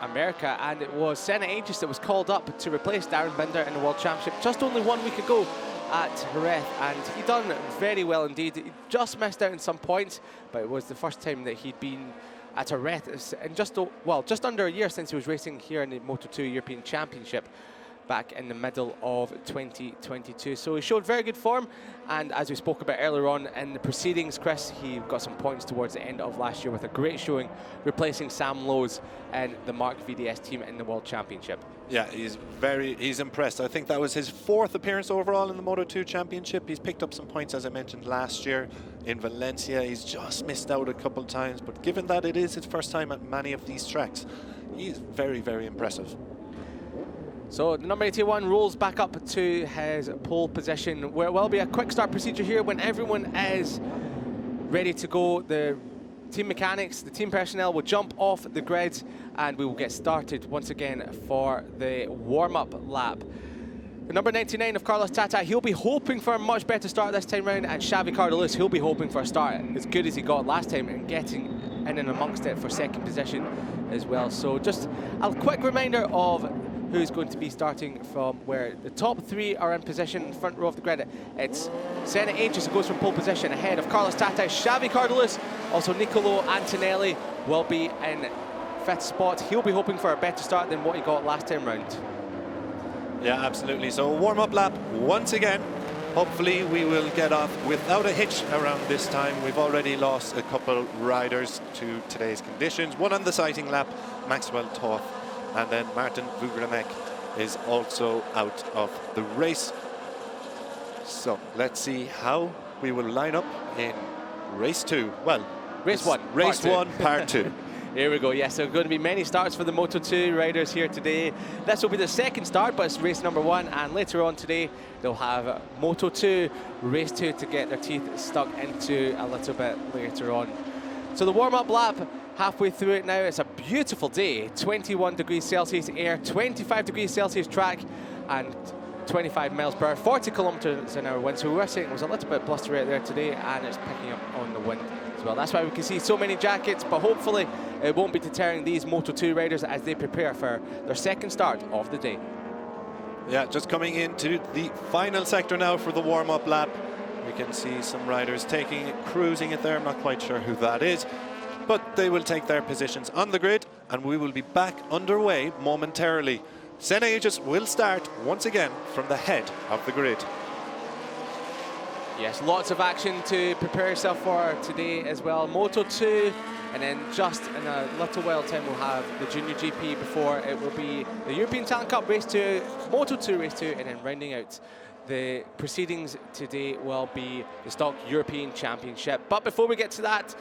America. And it was Senna Aegis that was called up to replace Darren Binder in the World Championship just only 1 week ago at Jerez. And he done very well indeed. He just missed out on some points, but it was the first time that he'd been at Jerez in just under a year since he was racing here in the Moto2 European Championship back in the middle of 2022. So he showed very good form, and as we spoke about earlier on in the proceedings, Chris, he got some points towards the end of last year with a great showing, replacing Sam Lowes in the Mark VDS team in the World Championship. Yeah, he's impressed. I think that was his 4th appearance overall in the Moto2 Championship. He's picked up some points, as I mentioned, last year in Valencia. He's just missed out a couple of times, but given that it is his first time at many of these tracks, he's very, very impressive. So the number 81 rolls back up to his pole position, where it will be a quick start procedure here when everyone is ready to go. The team mechanics, the team personnel will jump off the grid, and we will get started once again for the warm-up lap. The number 99 of Carlos Tata, he'll be hoping for a much better start this time round, and Xavi Cardolis, he'll be hoping for a start as good as he got last time and getting in and amongst it for 2nd position as well. So just a quick reminder of who's going to be starting from where. The top 3 are in position in front row of the grid. It's Senna Aegis who goes from pole position ahead of Carlos Tatai, Xavi Cardolis. Also Nicolo Antonelli will be in 5th spot. He'll be hoping for a better start than what he got last time round. Yeah, absolutely. So warm-up lap once again. Hopefully we will get off without a hitch around this time. We've already lost a couple riders to today's conditions. One on the sighting lap, Maxwell Toth, and then Martin Vugramek is also out of the race. So let's see how we will line up in race 2. Well, race 1. Race 1, part 2. Here we go. Yes, there are going to be many starts for the Moto2 riders here today. This will be the 2nd start, but it's race number 1, and later on today they'll have Moto2 race 2 to get their teeth stuck into a little bit later on. So the warm-up lap, halfway through it now. It's a beautiful day. 21 degrees Celsius air, 25 degrees Celsius track, and 25 miles per hour, 40 kilometers an hour wind. So we were saying it was a little bit blustery out there today, and it's picking up on the wind as well. That's why we can see so many jackets, but hopefully it won't be deterring these Moto2 riders as they prepare for their 2nd start of the day. Yeah, just coming into the final sector now for the warm-up lap. We can see some riders cruising it there. I'm not quite sure who that is, but they will take their positions on the grid, and we will be back underway momentarily. Senna Aegis will start once again from the head of the grid. Yes, lots of action to prepare yourself for today as well. Moto2, and then just in a little while time we'll have the Junior GP before it will be the European Talent Cup race 2, Moto2 race 2, and then rounding out the proceedings today will be the Stock European Championship. But before we get to that,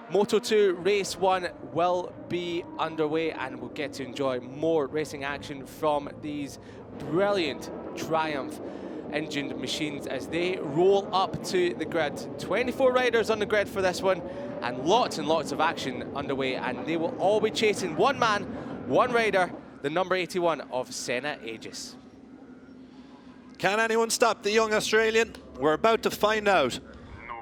Moto2 race 1 will be underway, and we'll get to enjoy more racing action from these brilliant Triumph engined machines as they roll up to the grid. 24 riders on the grid for this one, and lots of action underway, and they will all be chasing one man, one rider, the number 81 of Senna Aegis. Can anyone stop the young Australian? We're about to find out.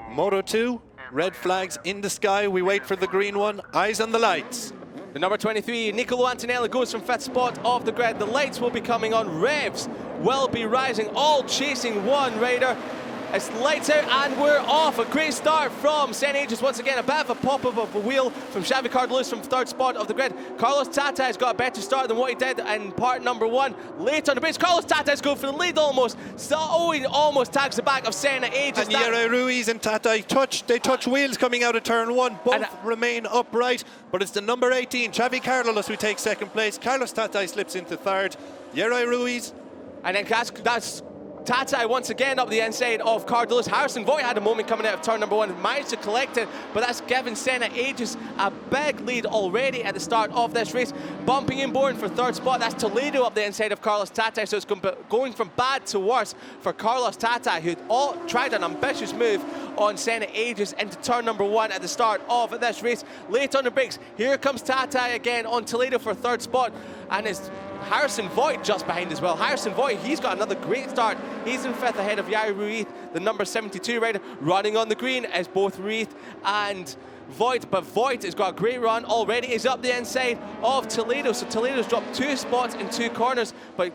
Moto2, red flags in the sky. We wait for the green one. Eyes on the lights. The number 23, Nicolo Antonelli, goes from 5th spot of the grid. The lights will be coming on. Revs will be rising, all chasing one rider. It's lights out and we're off. A great start from Senna Aegis once again. A bit of a pop-up of a wheel from Xavi Cardolis from 3rd spot of the grid. Carlos Tata has got a better start than what he did in part number 1. Late on the base, Carlos Tata is going for the lead almost. So, he almost tags the back of Senna Aegis. And Yere Ruiz and Tata touch wheels coming out of turn 1. Both remain upright, but it's the number 18, Xavi Cardolis, who takes 2nd place. Carlos Tata slips into 3rd. Yere Ruiz. And then that's Tata once again up the inside of Cardolis. Harrison Voigt had a moment coming out of turn number 1, managed to collect it, but that's given Senna Aegis a big lead already at the start of this race. Bumping in Bourne for 3rd spot, that's Toledo up the inside of Carlos Tata, so it's going from bad to worse for Carlos Tata, who tried an ambitious move on Senna Aegis into turn number 1 at the start of this race. Late on the brakes, here comes Tata again on Toledo for 3rd spot, and it's Harrison Voigt just behind as well. Harrison Voigt, he's got another great start. He's in 5th ahead of Yair Ruiz, the number 72 rider. Running on the green is both Ruiz and Voigt, but Voigt has got a great run already. He's up the inside of Toledo, so Toledo's dropped 2 spots in 2 corners, but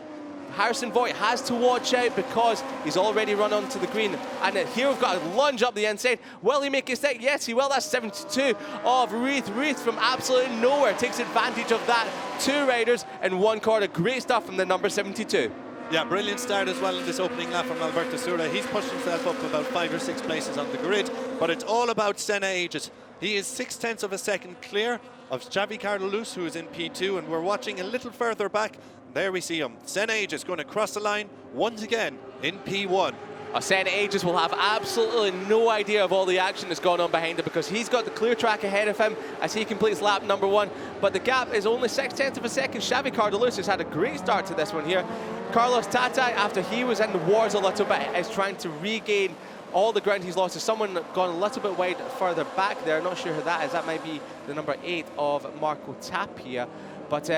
Harrison Voigt has to watch out because he's already run onto the green. And here we've got a lunge up the inside. Will he make a stick? Yes, he will. That's 72 of Ruiz. Ruiz from absolutely nowhere takes advantage of that. 2 riders in 1 corner. Great stuff from the number 72. Yeah, brilliant start as well in this opening lap from Alberto Sura. He's pushed himself up about 5 or 6 places on the grid, but it's all about Senna Aegis. He is 0.6 of a second clear of Xavi Cardolis, who is in P2, and we're watching a little further back. There we see him. Senna Aegis going to cross the line once again in P1. Senna Aegis will have absolutely no idea of all the action that's going on behind him because he's got the clear track ahead of him as he completes lap number 1. But the gap is only 0.6 of a second. Xavi Cardolis has had a great start to this one here. Carlos Tata, after he was in the wars a little bit, is trying to regain all the ground he's lost. There's someone gone a little bit wide further back there. Not sure who that is. That might be the number 8 of Marco Tapia. But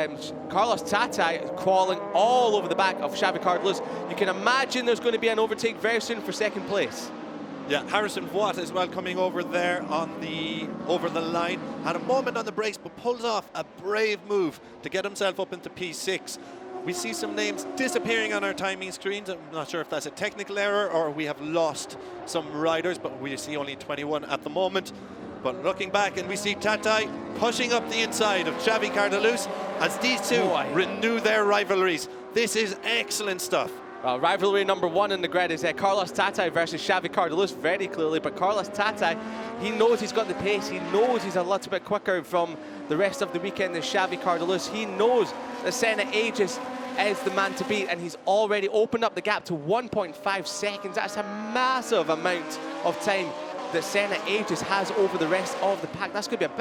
Carlos Tata crawling all over the back of Xavi Cardolis. You can imagine there's going to be an overtake very soon for 2nd place. Yeah, Harrison Voigt as well coming over there over the line. Had a moment on the brakes, but pulls off a brave move to get himself up into P6. We see some names disappearing on our timing screens. I'm not sure if that's a technical error or we have lost some riders, but we see only 21 at the moment. But looking back, and we see Tatai pushing up the inside of Xavi Cardelus as these two renew their rivalries. This is excellent stuff. Well, rivalry number one in the grid is Carlos Tatai versus Xavi Cardelus very clearly, but Carlos Tatai, he knows he's got the pace, he knows he's a little bit quicker from the rest of the weekend than Xavi Cardelus. He knows that Senna Aegis is the man to beat, and he's already opened up the gap to 1.5 seconds. That's a massive amount of time that Senna Aegis has over the rest of the pack. That's going to be a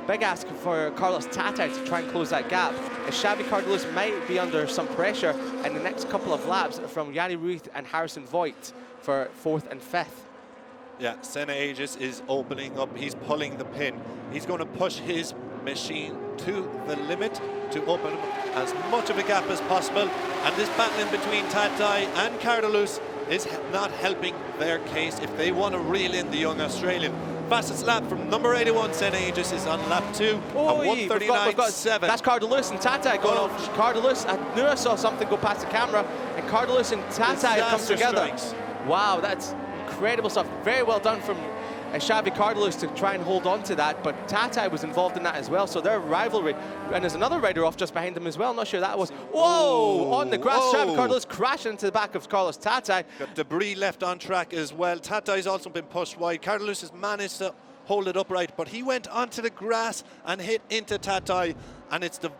big ask for Carlos Tatai to try and close that gap. And Xavi Cardelus might be under some pressure in the next couple of laps from Jari Ruiz and Harrison Voigt for 4th and 5th. Yeah, Senna Aegis is opening up. He's pulling the pin. He's going to push his machine to the limit to open as much of a gap as possible. And this battle in between Tatai and Cardelus is not helping their case if they want to reel in the young Australian. Fastest lap from number 81, Senna Aegis, is on lap 2 at 1:39.7. That's Cardelus and Tatai going off. Cardelus, I knew I saw something go past the camera, and Cardelus and Tatai have come together. Strikes. Wow, that's incredible stuff. Very well done from Xavi Cardelus to try and hold on to that, but Tatai was involved in that as well, so their rivalry. And there's another rider off just behind them as well. Not sure that was. Whoa! On the grass, Xavi Cardelus crashing into the back of Carlos Tatai. Got debris left on track as well. Tatai's also been pushed wide. Cardelus has managed to hold it upright, but he went onto the grass and hit into Tatai, and it's the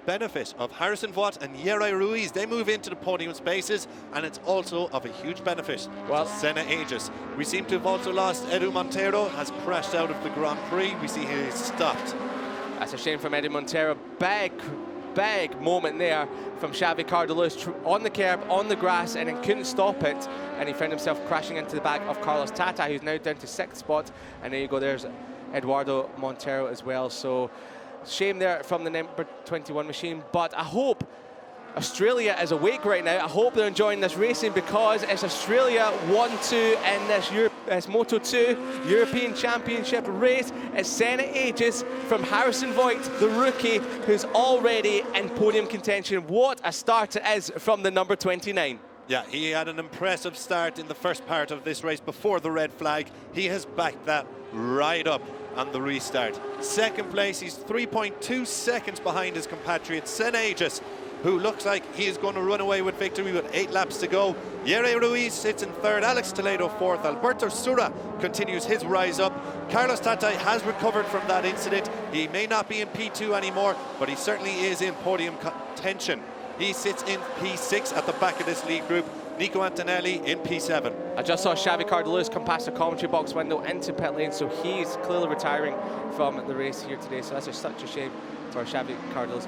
benefit of Harrison Voigt and Jari Ruiz. They move into the podium spaces, and it's also of a huge benefit to Senna Aegis. We seem to have also lost Edu Montero, has crashed out of the Grand Prix. We see he's stopped. That's a shame from Edu Montero. Big moment there from Xavi Cardelus on the curb, on the grass, and then couldn't stop it, and he found himself crashing into the back of Carlos Tatai, who's now down to 6th spot. And there you go, there's Eduardo Montero as well. So shame there from the number 21 machine, but I hope Australia is awake right now. I hope they're enjoying this racing, because it's Australia 1-2 in this Moto2 European Championship race. It's Senna Aegis from Harrison Voigt, the rookie, who's already in podium contention. What a start it is from the number 29. Yeah, he had an impressive start in the first part of this race before the red flag. He has backed that right up on the restart. Second place, he's 3.2 seconds behind his compatriot Senna Aegis, who looks like he is going to run away with victory with 8 laps to go. Jari Ruiz sits in 3rd, Alex Toledo 4th, Alberto Sura continues his rise up. Carlos Tatai has recovered from that incident. He may not be in P2 anymore, but he certainly is in podium contention. He sits in P6 at the back of this lead group. Nico Antonelli in P7. I just saw Xavi Cardelus come past the commentary box window into pit lane, so he's clearly retiring from the race here today. So that's just such a shame for Xavi Cardelus.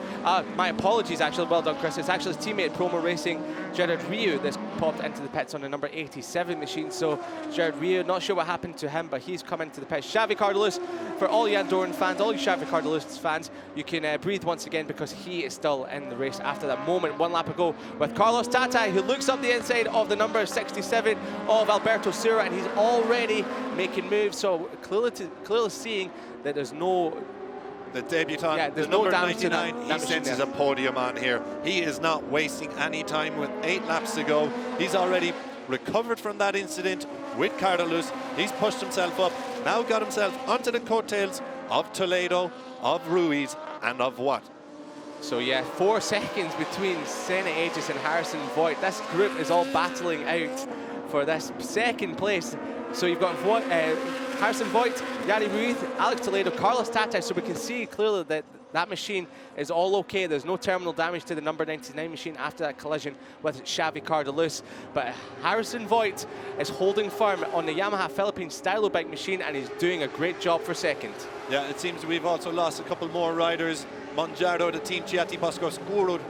My apologies, actually. Well done, Chris. It's actually his teammate Promo Racing, Gerard Rieu, that's popped into the pits on the number 87 machine. So Gerard Rieu, not sure what happened to him, but he's come into the pits. Xavi Cardelus, for all you Andorran fans, all you Xavi Cardelus fans, you can breathe once again, because he is still in the race after that moment 1 lap ago with Carlos Tatai, who looks up the inside of the number 67 of Alberto Sura, and he's already making moves. So clearly seeing that there's no... The debutant, yeah, the number 99, he senses a podium on here. He is not wasting any time with 8 laps to go. He's already recovered from that incident with Cardelus. He's pushed himself up, now got himself onto the coattails of Toledo, of Ruiz, and of Watt. So yeah, 4 seconds between Senna Aegis and Harrison Voigt. This group is all battling out for this second place. So you've got Harrison Voigt, Jari Ruiz, Alex Toledo, Carlos Tatai. So we can see clearly that that machine is all okay. There's no terminal damage to the number 99 machine after that collision with Xavi Cardelus. But Harrison Voigt is holding firm on the Yamaha Philippines Stylo bike machine, and he's doing a great job for second. Yeah, it seems we've also lost a couple more riders. Monjardo, the team Chiati Bosco Scuro,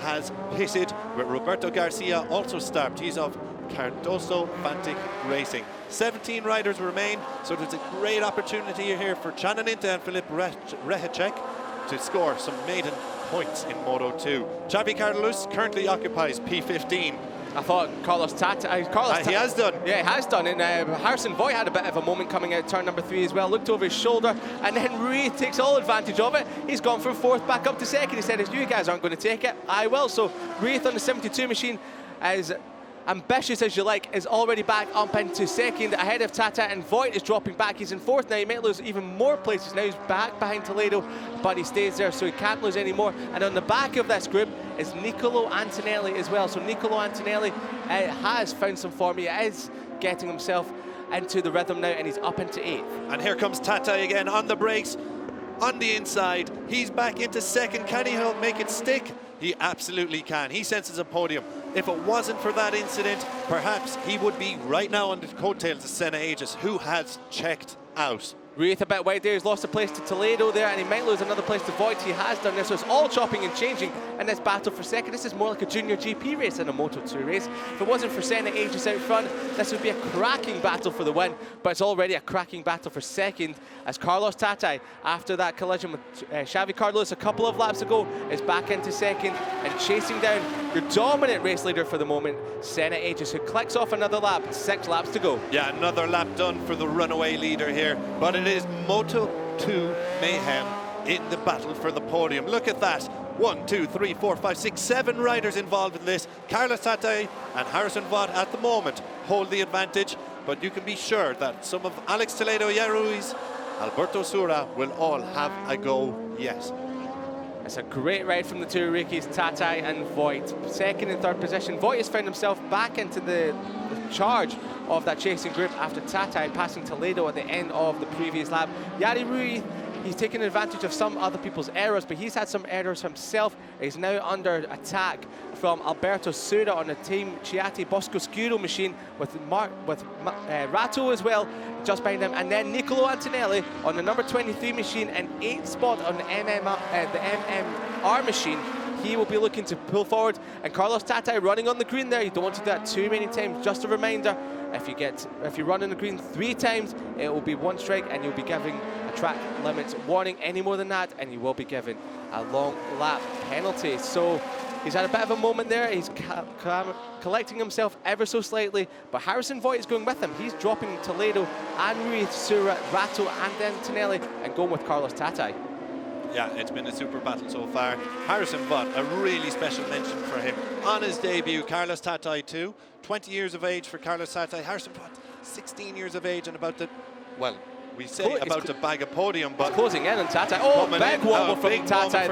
has pitted, with Roberto Garcia also stopped. He's of Cardoso Fantic Racing. 17 riders remain, so there's a great opportunity here for Canan Inta and Filip Rehacek to score some maiden points in Moto2. Xavi Cardelus currently occupies P15. I thought Carlos Tata... he has done. Yeah, he has done. And Harrison Voigt had a bit of a moment coming out turn number 3 as well. Looked over his shoulder, and then Ruiz takes all advantage of it. He's gone from 4th back up to 2nd. He said, if you guys aren't going to take it, I will. So Ruiz on the 72 machine, as ambitious as you like, is already back up into 2nd ahead of Tata, and Voigt is dropping back. He's in 4th now. He might lose even more places now. He's back behind Toledo, but he stays there, so he can't lose any more. And on the back of this group is Nicolo Antonelli as well. So Nicolo Antonelli has found some form. He is getting himself into the rhythm now, and he's up into 8th. And here comes Tata again on the brakes, on the inside. He's back into 2nd. Can he make it stick? He absolutely can. He senses a podium. If it wasn't for that incident, perhaps he would be right now on the coattails of Senna Aegis, who has checked out. Ruiz a bit wide there. He's lost a place to Toledo there, and he might lose another place to Voigt. He has done this, so it's all chopping and changing in this battle for 2nd. This is more like a junior GP race than a Moto2 race. If it wasn't for Senna Aegis out front, this would be a cracking battle for the win, but it's already a cracking battle for 2nd, as Carlos Tata, after that collision with Xavi Carlos a couple of laps ago, is back into 2nd and chasing down your dominant race leader for the moment, Senna Aegis, who clicks off another lap, 6 laps to go. Yeah, another lap done for the runaway leader here, but it is Moto2 mayhem in the battle for the podium. Look at that. 1, 2, 3, 4, 5, 6, 7 riders involved in this. Carlos Tata and Harrison Voigt at the moment hold the advantage, but you can be sure that some of Alex Toledo, Ruiz, Alberto Sura will all have a go yet. It's a great ride from the two rookies, Tata and Voigt. 2nd and 3rd position. Voigt has found himself back into the charge of that chasing group after Tata passing Toledo at the end of the previous lap. Yari Ruiz, he's taken advantage of some other people's errors, but he's had some errors himself. He's now under attack from Alberto Sura on the Team Chiati Bosco Scuro machine with Rato as well, just behind him, and then Nicolo Antonelli on the number 23 machine and 8th spot on the MMR machine. He will be looking to pull forward, and Carlos Tata running on the green there. You don't want to do that too many times. Just a reminder, if you run on the green 3 times, it will be 1 strike, and you'll be giving a track limits warning. Any more than that, and you will be given a long lap penalty. So he's had a bit of a moment there. He's collecting himself ever so slightly, but Harrison Voigt is going with him. He's dropping Toledo and Ruiz, Sura, Rato and Antonelli, and going with Carlos Tata. Yeah, it's been a super battle so far. Harrison Voigt, a really special mention for him. On his debut, Carlos Tata too. 20 years of age for Carlos Tata. Harrison Voigt, 16 years of age and about to, well, we say about to bag a podium, but closing in on Tata. Oh, big wobble from Tata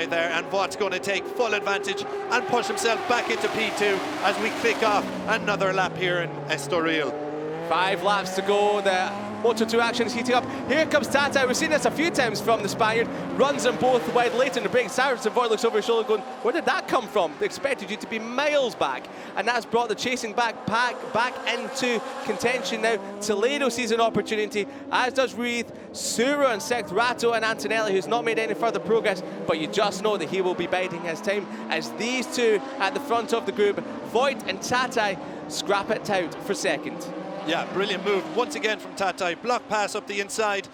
there. And Voigt's going to take full advantage and push himself back into P2 as we click off another lap here in Estoril. 5 laps to go. The Moto2 action is heating up. Here comes Tata. We've seen this a few times from the Spaniard. Runs them both wide late in the brakes. Harrison Voigt looks over his shoulder going, where did that come from? They expected you to be miles back. And that's brought the chasing back into contention now. Toledo sees an opportunity, as does Ruiz, Sura and Sect, Rato and Antonelli, who's not made any further progress, but you just know that he will be biding his time as these two at the front of the group, Voigt and Tata, scrap it out for 2nd. Yeah, brilliant move once again from Tata. Block pass up the inside,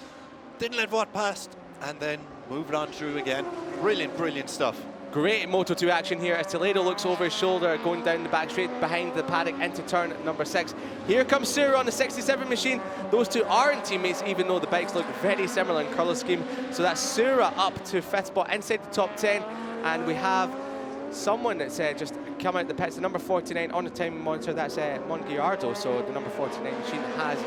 didn't let Voigt pass, and then moved on through again. Brilliant, brilliant stuff. Great Moto2 action here as Toledo looks over his shoulder, going down the back straight behind the paddock into turn number 6. Here comes Sura on the 67 machine. Those two aren't teammates, even though the bikes look very similar in colour scheme. So that's Sura up to 5th spot inside the top 10, and we have someone that's just come out the pits, the number 49 on the time monitor. That's Mongiardo. So the number 49 machine has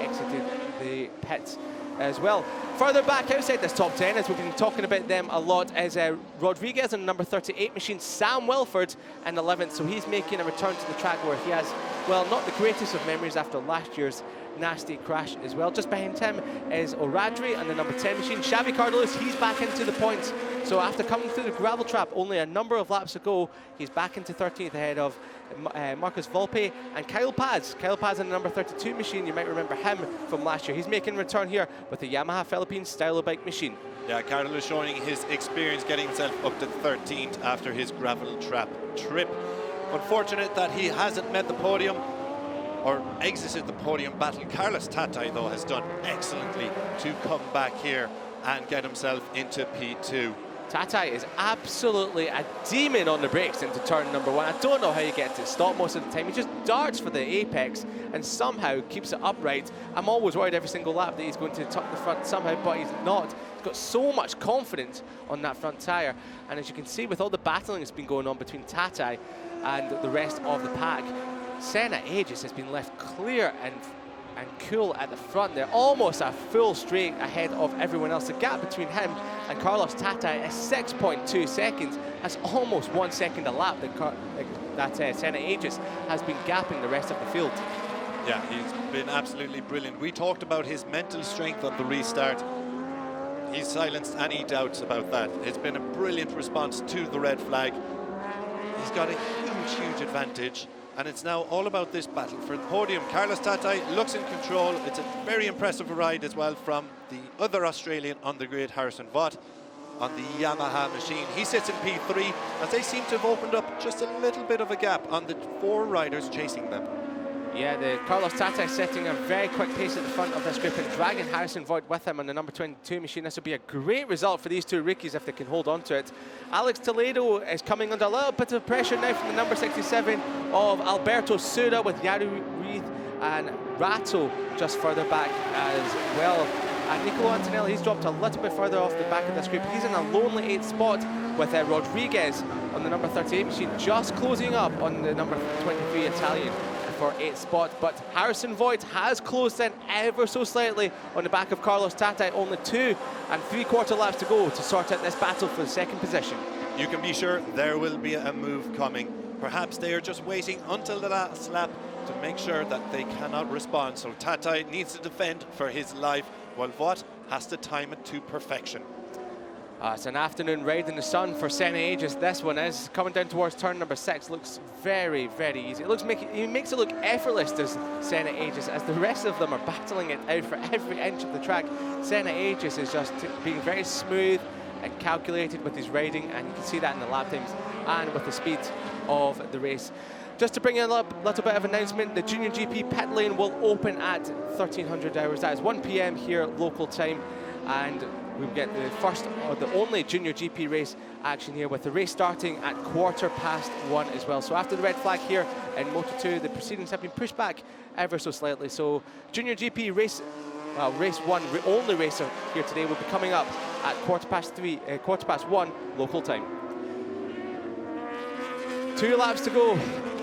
exited the pits as well. Further back outside this top 10, as we've been talking about them a lot, is Rodriguez on the number 38 machine, Sam Wilford in 11th. So he's making a return to the track where he has, well, not the greatest of memories after last year's nasty crash as well. Just behind him is Oradri on the number 10 machine. Xavi Carlos, he's back into the points. So after coming through the gravel trap only a number of laps ago, he's back into 13th ahead of Marcus Volpe and Kyle Paz. Kyle Paz on the number 32 machine, you might remember him from last year. He's making a return here with the Yamaha Philippines stylo bike machine. Yeah, Carlos showing his experience, getting himself up to 13th after his gravel trap trip. Unfortunate that he hasn't met the podium or exited the podium battle. Carlos Tata, though, has done excellently to come back here and get himself into P2. Tatai is absolutely a demon on the brakes into turn number 1. I don't know how he gets it stopped most of the time. He just darts for the apex and somehow keeps it upright. I'm always worried every single lap that he's going to tuck the front somehow, but he's not. He's got so much confidence on that front tyre. And as you can see, with all the battling that's been going on between Tatai and the rest of the pack, Senna Aegis has been left clear and cool at the front. They're almost a full straight ahead of everyone else. The gap between him and Carlos Tatai is 6.2 seconds. That's almost 1 second a lap that Senna Aegis has been gapping the rest of the field. Yeah, he's been absolutely brilliant. We talked about his mental strength on the restart. He's silenced any doubts about that. It's been a brilliant response to the red flag. He's got a huge advantage. And it's now all about this battle for the podium. Carlos Tatai looks in control. It's a very impressive ride as well from the other Australian on the grid, Harrison Vaught, on the Yamaha machine. He sits in P3 as they seem to have opened up just a little bit of a gap on the 4 riders chasing them. Yeah, the Carlos Tatai setting a very quick pace at the front of this group and dragging Harrison Vaught with him on the number 22 machine. This will be a great result for these 2 rookies if they can hold on to it. Alex Toledo is coming under a little bit of pressure now from the number 67 of Alberto Sura, with Yaru Reith and Rato just further back as well. And Nicolo Antonelli, he's dropped a little bit further off the back of this group. He's in a lonely 8th spot with Rodriguez on the number 38 machine, just closing up on the number 23 Italian for 8th spot. But Harrison Vaught has closed in ever so slightly on the back of Carlos Tatai. Only 2 3/4 laps to go to sort out this battle for the 2nd position. You can be sure there will be a move coming. Perhaps they are just waiting until the last lap to make sure that they cannot respond. So Tatai needs to defend for his life, while Vaught has to time it to perfection. It's an afternoon ride in the sun for Senna Aegis. This one is coming down towards turn number 6. Looks very easy. He makes it look effortless, does Senna Aegis, as the rest of them are battling it out for every inch of the track. Senna Aegis is just being very smooth and calculated with his riding, and you can see that in the lap times and with the speed of the race. Just to bring in a little bit of announcement, the Junior GP pit lane will open at 1300 hours. That is 1 p.m. here local time, and we'll get the first or the only Junior GP race action here, with the race starting at 1:15 as well. So after the red flag here in Moto2, the proceedings have been pushed back ever so slightly. So Junior GP race 1, only race here today, will be coming up at 1:15 local time. 2 laps to go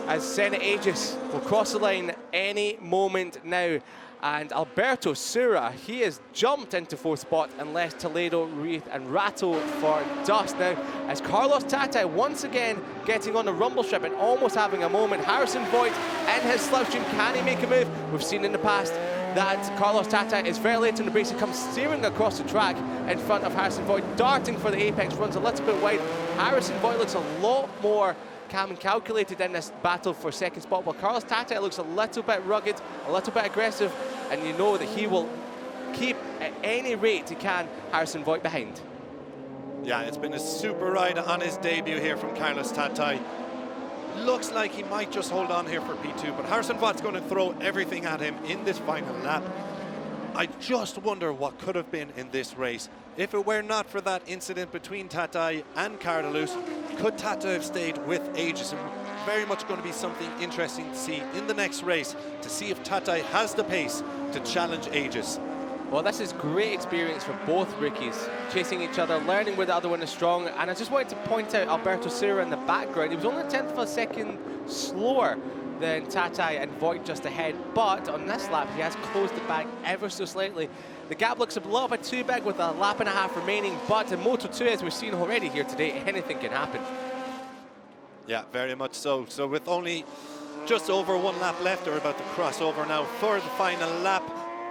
as Senna Aegis will cross the line any moment now. And Alberto Sura, he has jumped into 4th spot, unless Toledo, Reith and Rato for dust now, as Carlos Tatai once again getting on the rumble strip and almost having a moment. Harrison Vaught in his slipstream, can he make a move? We've seen in the past that Carlos Tatai is very late in the race. He comes steering across the track in front of Harrison Vaught, darting for the apex, runs a little bit wide. Harrison Vaught looks a lot more calm and calculated in this battle for 2nd spot, while Carlos Tatai looks a little bit rugged, a little bit aggressive, and you know that he will keep at any rate he can Harrison Vaught behind. Yeah, it's been a super ride on his debut here from Carlos Tatai. Looks like he might just hold on here for P2, but Harrison Vaught's going to throw everything at him in this final lap. I just wonder what could have been in this race. If it were not for that incident between Tatai and Cardelus, could Tatai have stayed with Aegis? And very much going to be something interesting to see in the next race, to see if Tatai has the pace to challenge Aegis. Well, this is great experience for both rookies, chasing each other, learning where the other one is strong. And I just wanted to point out Alberto Sura in the background. He was only a 10th of a second slower than Tatai and Vaught just ahead, but on this lap he has closed the bag ever so slightly. The gap looks a little bit too big with a lap and a half remaining, but in Moto2, as we've seen already here today, anything can happen. Yeah, very much so. So with only just over 1 lap left, or about to cross over now for the final lap,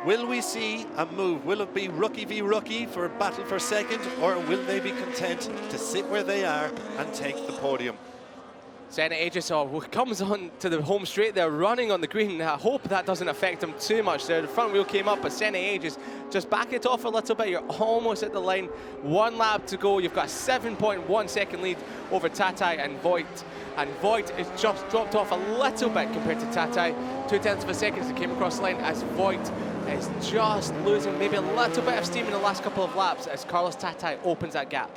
will we see a move? Will it be rookie v rookie for a battle for 2nd, or will they be content to sit where they are and take the podium? Senna Aegis comes on to the home straight there, running on the green. I hope that doesn't affect him too much there. The front wheel came up, but Senna Aegis just back it off a little bit. You're almost at the line. 1 lap to go. You've got a 7.1 second lead over Tatai and Vaught. And Vaught is just dropped off a little bit compared to Tatai. 0.2 of a second as he came across the line, as Vaught is just losing maybe a little bit of steam in the last couple of laps as Carlos Tatai opens that gap.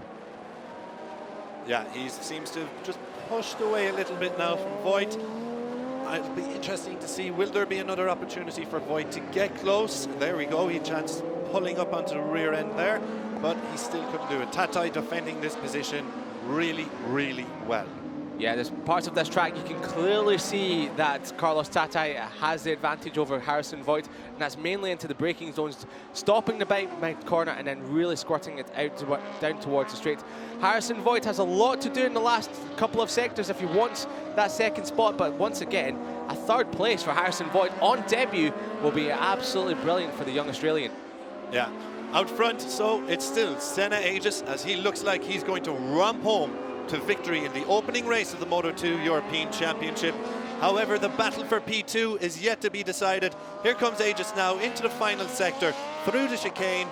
Yeah, he seems to have just pushed away a little bit now from Voigt. It'll be interesting to see, will there be another opportunity for Voigt to get close? There we go, he had a chance pulling up onto the rear end there, but he still couldn't do it. Tatai defending this position really, really well. Yeah, there's parts of this track you can clearly see that Carlos Tatai has the advantage over Harrison Voigt, and that's mainly into the braking zones, stopping the bike mid-corner and then really squirting it out down towards the straight. Harrison Voigt has a lot to do in the last couple of sectors if he wants that second spot, but once again, a third place for Harrison Voigt on debut will be absolutely brilliant for the young Australian. Yeah, out front, so it's still Senna Aegis as he looks like he's going to romp home to victory in the opening race of the Moto2 European Championship. However, the battle for P2 is yet to be decided. Here comes Aegis now into the final sector, through the chicane,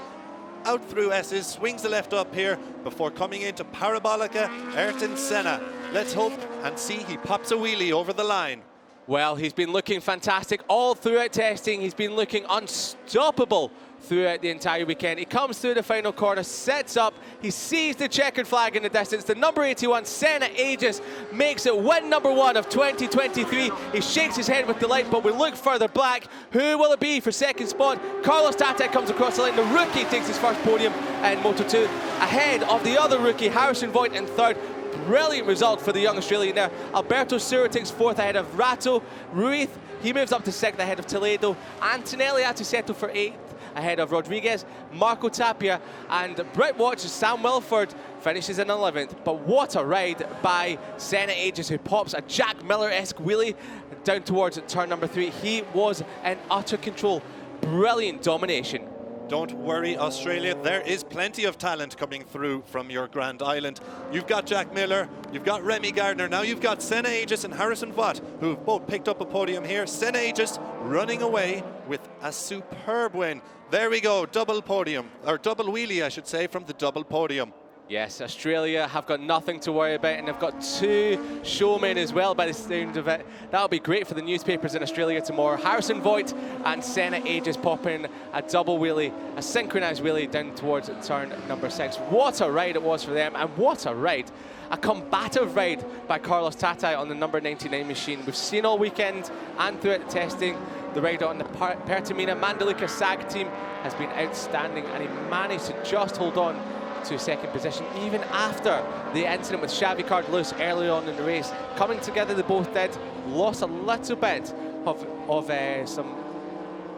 out through S's, swings the left up here before coming into Parabolica, Ayrton Senna. Let's hope and see he pops a wheelie over the line. Well, he's been looking fantastic all throughout testing. He's been looking unstoppable throughout the entire weekend. He comes through the final corner, sets up, he sees the checkered flag in the distance. The number 81, Senna Aegis, makes it win number 1 of 2023. He shakes his head with delight, but we look further back. Who will it be for second spot? Carlos Tatai comes across the line. The rookie takes his first podium in Moto2, ahead of the other rookie, Harrison Voigt, in third. Brilliant result for the young Australian there. Alberto Sura takes fourth ahead of Rato. Ruiz, he moves up to sixth ahead of Toledo. Antonelli Atuseto for eighth ahead of Rodriguez. Marco Tapia and Brett Watts, Sam Wilford finishes in 11th. But what a ride by Senna Aegis, who pops a Jack Miller-esque wheelie down towards turn number 3. He was in utter control. Brilliant domination. Don't worry, Australia, there is plenty of talent coming through from your Grand Island. You've got Jack Miller, you've got Remy Gardner, now you've got Senna Aegis and Harrison Voigt, who've both picked up a podium here. Senna Aegis running away with a superb win. There we go, double podium, or double wheelie, I should say, from the double podium. Yes, Australia have got nothing to worry about, and they've got 2 showmen as well by the sound of it. That'll be great for the newspapers in Australia tomorrow. Harrison Voigt and Senna Aegis popping a double wheelie, a synchronised wheelie down towards turn number 6. What a ride it was for them, and what a ride. A combative ride by Carlos Tatai on the number 99 machine. We've seen all weekend and throughout the testing, the ride on the Pertamina Mandalika SAG team has been outstanding, and he managed to just hold on to second position even after the incident with Xavi Carlos early on in the race. Coming together, they both did, lost a little bit of some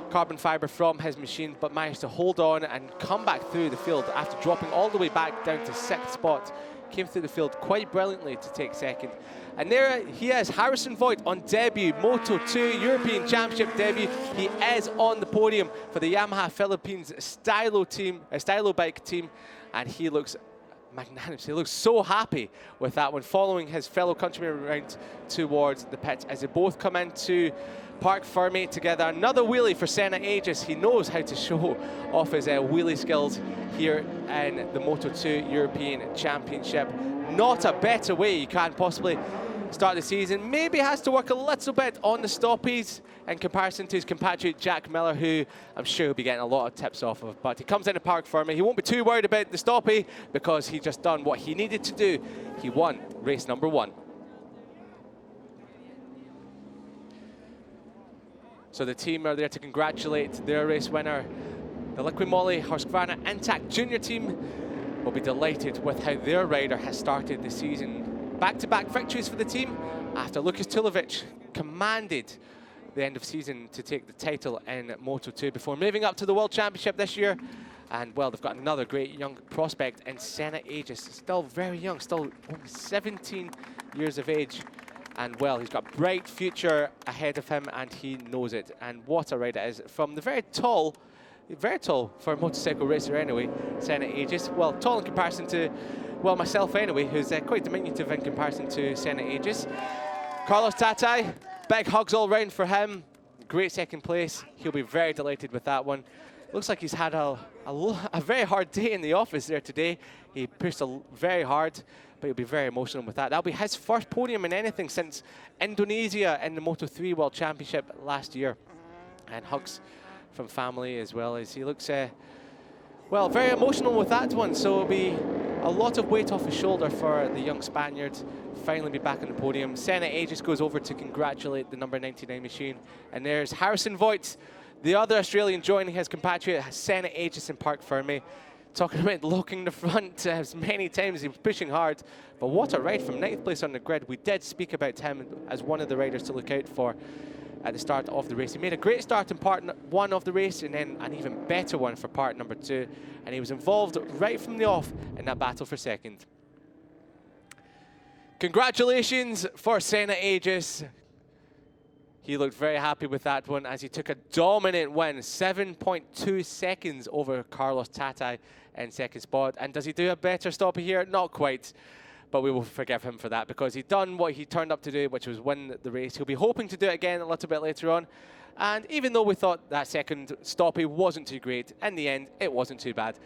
carbon fibre from his machine, but managed to hold on and come back through the field after dropping all the way back down to 6th spot. Came through the field quite brilliantly to take second. And there he is, Harrison Voigt on debut, Moto2 European Championship debut. He is on the podium for the Yamaha Philippines stylo bike team, and he looks magnanimous. He looks so happy with that one, following his fellow countrymen around towards the pitch as they both come into Parc Fermé together. Another wheelie for Senna Aegis. He knows how to show off his wheelie skills here in the Moto2 European Championship. Not a better way you can possibly start the season. Maybe has to work a little bit on the stoppies in comparison to his compatriot Jack Miller, who I'm sure he'll be getting a lot of tips off of. But he comes into Parc Fermé. He won't be too worried about the stoppie because he just done what he needed to do. He won race number 1. So the team are there to congratulate their race winner. The Liqui Moly Husqvarna Intact Junior team will be delighted with how their rider has started the season. Back-to-back victories for the team after Lukas Tulovic commanded the end of season to take the title in Moto2 before moving up to the World Championship this year. And well, they've got another great young prospect in Senna Aegis, still very young, still only 17 years of age. And well, he's got a bright future ahead of him, and he knows it. And what a ride it is from the very tall for a motorcycle racer anyway, Senna Aegis. Well, tall in comparison to, well, myself anyway, who's quite diminutive in comparison to Senna Aegis. Carlos Tatai, big hugs all round for him. Great second place. He'll be very delighted with that one. Looks like he's had a very hard day in the office there today. He pushed very hard, but he'll be very emotional with that. That'll be his first podium in anything since Indonesia in the Moto3 World Championship last year. And hugs from family as well, as he looks, well, very emotional with that one. So it'll be a lot of weight off his shoulder for the young Spaniard. Finally be back on the podium. Senna Aegis goes over to congratulate the number 99 machine. And there's Harrison Voigt, the other Australian, joining his compatriot Senna Aegis in Parc Fermé. Talking about locking the front as many times, he was pushing hard. But what a ride from 9th place on the grid. We did speak about him as one of the riders to look out for at the start of the race. He made a great start in part 1 of the race, and then an even better one for part number 2. And he was involved right from the off in that battle for second. Congratulations for Senna Aegis. He looked very happy with that one as he took a dominant win, 7.2 seconds over Carlos Tatai in second spot. And does he do a better stop here? Not quite, but we will forgive him for that because he'd done what he turned up to do, which was win the race. He'll be hoping to do it again a little bit later on. And even though we thought that second stoppie wasn't too great, in the end, it wasn't too bad.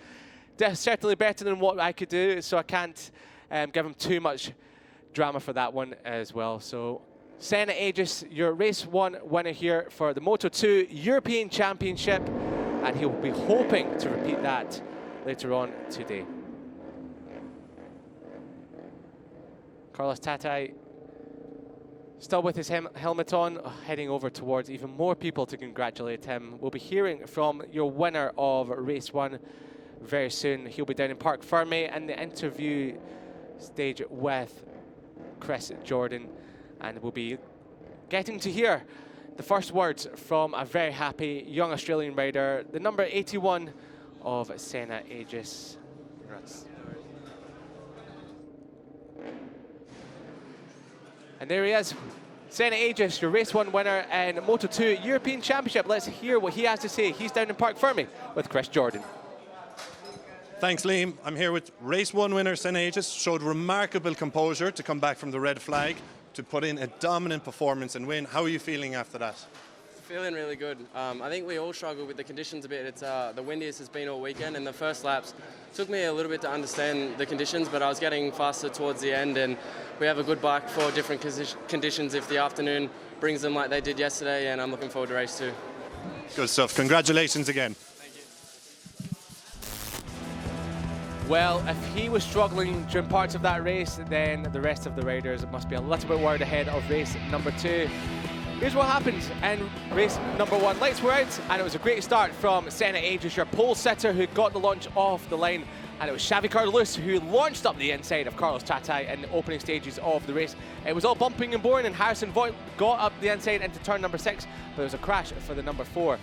Certainly better than what I could do, so I can't give him too much drama for that one as well. So Senna Aegis, your race 1 winner here for the Moto2 European Championship, and he'll be hoping to repeat that later on today. Carlos Tatai still with his helmet on, heading over towards even more people to congratulate him. We'll be hearing from your winner of race 1 very soon. He'll be down in Parc Fermé and the interview stage with Chris Jordan, and we'll be getting to hear the first words from a very happy young Australian rider, the number 81 of Senna Aegis. Congrats. And there he is, Senna Aegis, your race 1 winner in Moto2 European Championship. Let's hear what he has to say. He's down in Parc Fermé with Chris Jordan. Thanks, Liam. I'm here with race 1 winner Senna Aegis. Showed remarkable composure to come back from the red flag to put in a dominant performance and win. How are you feeling after that? Feeling really good. I think we all struggle with the conditions a bit. It's the windiest it's been all weekend, and the first laps took me a little bit to understand the conditions, but I was getting faster towards the end, and we have a good bike for different conditions if the afternoon brings them like they did yesterday, and I'm looking forward to race 2. Good stuff. Congratulations again. Well, if he was struggling during parts of that race, then the rest of the riders must be a little bit worried ahead of race number 2. Here's what happened in race number 1. Lights were out, and it was a great start from Senna Aegis, your pole sitter, who got the launch off the line. And it was Xavi Carlos who launched up the inside of Carlos Tatai in the opening stages of the race. It was all bumping and boring, and Harrison Voigt got up the inside into turn number 6, but there was a crash for the number 4.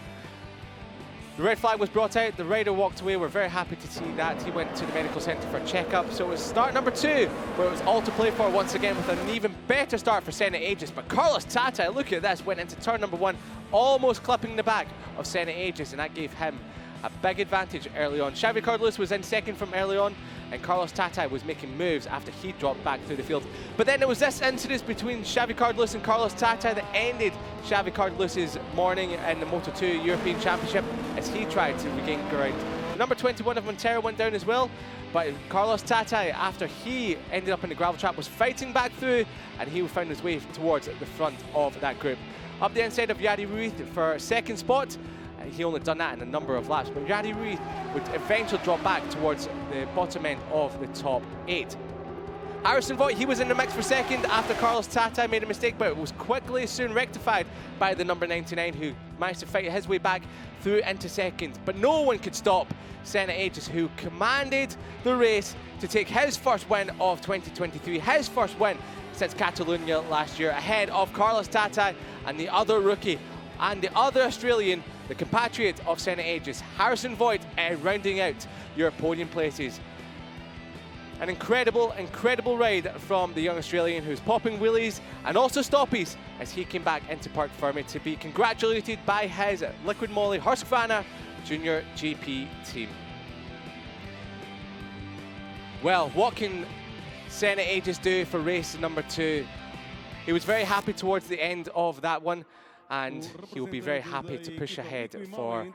The red flag was brought out, the rider walked away. We're very happy to see that. He went to the medical centre for a checkup. So it was start number 2, where it was all to play for once again with an even better start for Senna Aegis. But Carlos Tatai, look at this, went into turn number 1, almost clipping the back of Senna Aegis, and that gave him a big advantage early on. Xavi Carlos was in second from early on, and Carlos Tatai was making moves after he dropped back through the field. But then there was this incident between Xavi Carlos and Carlos Tatai that ended Xavi Carlos's morning in the Moto2 European Championship as he tried to regain ground. Number 21 of Montero went down as well, but Carlos Tatai, after he ended up in the gravel trap, was fighting back through, and he found his way towards the front of that group. Up the inside of Yadi Ruiz for second spot. He only done that in a number of laps, but Yadi Ruiz would eventually drop back towards the bottom end of the top 8. Harrison Voigt, he was in the mix for second after Carlos Tatai made a mistake, but it was quickly soon rectified by the number 99, who managed to fight his way back through into second. But no one could stop Senna Aegis, who commanded the race to take his first win of 2023, his first win since Catalonia last year, ahead of Carlos Tatai and the other rookie and the other Australian, the compatriot of Senna Aegis, Harrison Voigt, rounding out your podium places. An incredible, incredible ride from the young Australian, who's popping wheelies and also stoppies as he came back into Parc Fermé to be congratulated by his Liquid Moly Husqvarna Junior GP team. Well, what can Senna Aegis do for race number 2? He was very happy towards the end of that one, and he will be very happy to push ahead for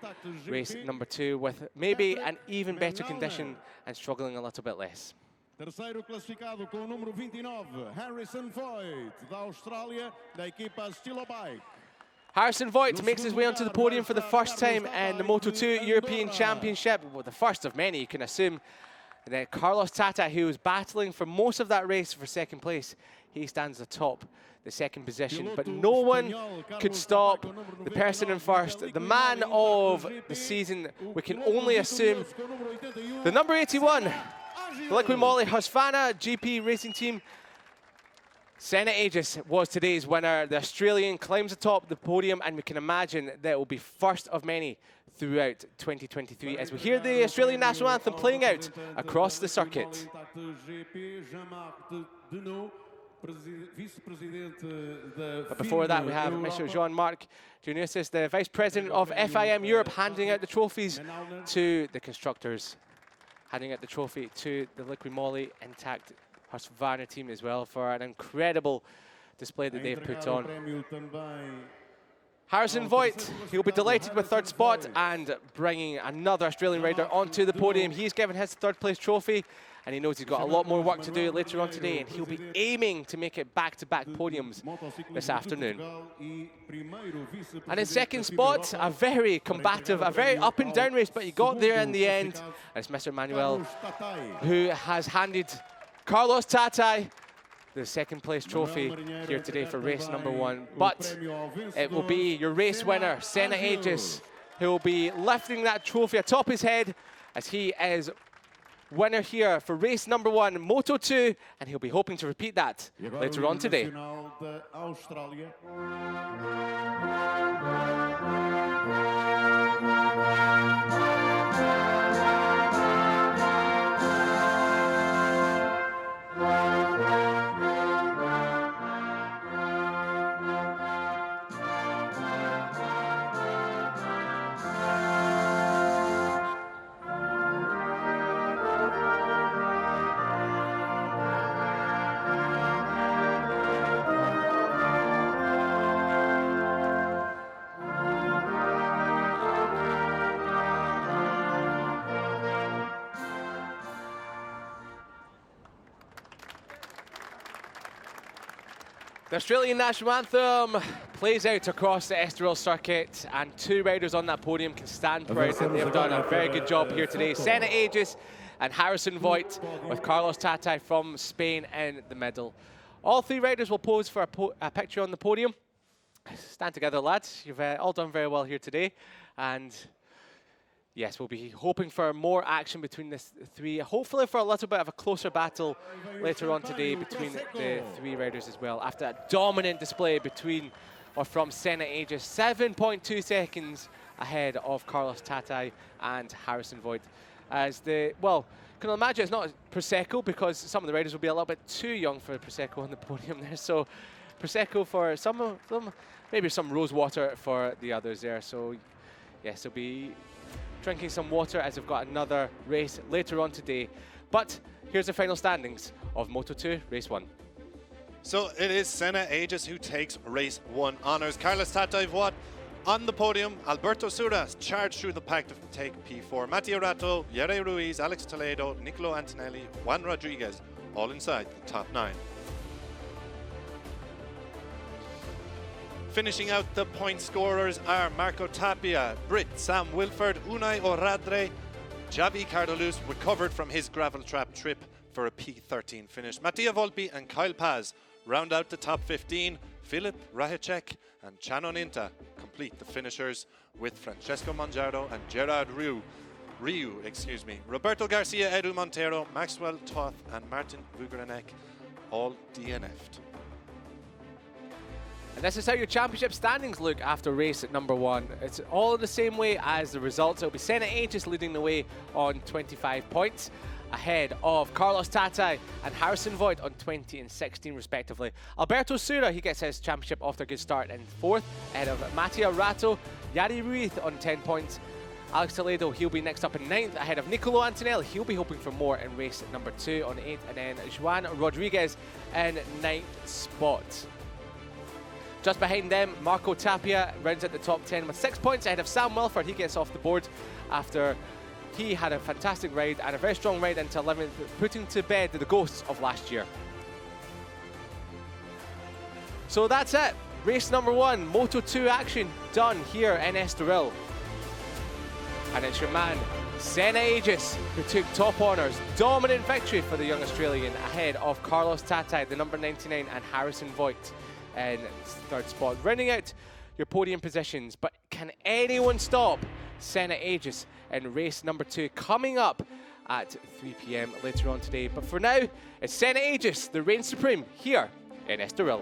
race number 2 with maybe an even better condition and struggling a little bit less. Terceiro classificado com o número 29, Harrison Voigt, da Austrália, da equipa Estilo Bike. Harrison Voigt makes his way onto the podium for the first time in the Moto2 European Championship. Well, the first of many, you can assume. And then Carlos Tata, who was battling for most of that race for second place, he stands atop the second position. But no one could stop the person in first, the man of the season, we can only assume. The number 81, the Liqui Moly Husqvarna GP racing team, Senna Aegis was today's winner. The Australian climbs atop the podium, and we can imagine that it will be first of many throughout 2023 as we hear the Australian national anthem playing out across the circuit. But before that, we have Mr. Jean-Marc Dionyssis, the Vice President of FIM Europe, handing out the trophies to the constructors, handing out the trophy to the Liqui Moly Intact Husqvarna team as well for an incredible display that they've put on. Harrison Voigt, he'll be delighted with third spot and bringing another Australian rider onto the podium. He's given his third place trophy, and he knows he's got a lot more work to do later on today, and he'll be aiming to make it back-to-back podiums this afternoon. And in second spot, a very combative, a very up and down race, but he got there in the end. And it's Mr. Manuel who has handed Carlos Tata the second place trophy here today for race number 1. But it will be your race winner, Senna Aegis, who will be lifting that trophy atop his head as he is winner here for race number 1, Moto2, and he'll be hoping to repeat that later on today. The Australian national anthem plays out across the Estoril circuit, and two riders on that podium can stand proud that they've done a very good job here today. Senna Aegis and Harrison Voigt, with Carlos Tata from Spain in the middle. All three riders will pose for a picture on the podium. Stand together, lads. You've all done very well here today. And yes, we'll be hoping for more action between the three, hopefully for a little bit of a closer battle later on today between the three riders as well. After a dominant display from Senna Aegis, 7.2 seconds ahead of Carlos Tata and Harrison Voigt. Can imagine it's not Prosecco because some of the riders will be a little bit too young for Prosecco on the podium there. So Prosecco for some of them, maybe some rose water for the others there. So yes, they'll be drinking some water as we've got another race later on today. But here's the final standings of Moto2 Race 1. So it is Senna Aegis who takes Race 1 honours. Carlos Tata Voigt on the podium. Alberto Suras charged through the pack to take P4. Matteo Rato, Yere Ruiz, Alex Toledo, Nicolo Antonelli, Juan Rodriguez, all inside the top 9. Finishing out the point scorers are Marco Tapia, Britt, Sam Wilford, Unai Oradre, Javi Cardaluz recovered from his gravel trap trip for a P13 finish. Mattia Volpi and Kyle Paz round out the top 15. Filip Rahecek and Chanon Inta complete the finishers with Francesco Mangiaro and Gerard Riu. Roberto Garcia, Edu Montero, Maxwell Toth and Martin Vugranek all DNF'd. And this is how your championship standings look after race at number 1. It's all the same way as the results. It'll be Senna Aegis leading the way on 25 points, ahead of Carlos Tata and Harrison Voigt on 20 and 16 respectively. Alberto Sura, he gets his championship off to a good start in 4th, ahead of Mattia Rato, Yari Ruiz on 10 points. Alex Toledo, he'll be next up in 9th, ahead of Nicolo Antonelli. He'll be hoping for more in race number 2 on 8th, and then Juan Rodriguez in 9th spot. Just behind them, Marco Tapia rounds at the top 10 with 6 points ahead of Sam Wilford. He gets off the board after he had a fantastic ride and a very strong ride into 11th, putting to bed the ghosts of last year. So that's it. Race number 1, Moto2 action done here in Estoril. And it's your man, Senna Aegis, who took top honours. Dominant victory for the young Australian ahead of Carlos Tatai, the number 99, and Harrison Voigt in third spot. Rounding out your podium positions, but can anyone stop Senna Aegis in race number 2 coming up at 3 p.m. later on today? But for now, it's Senna Aegis, the reign supreme, here in Estoril.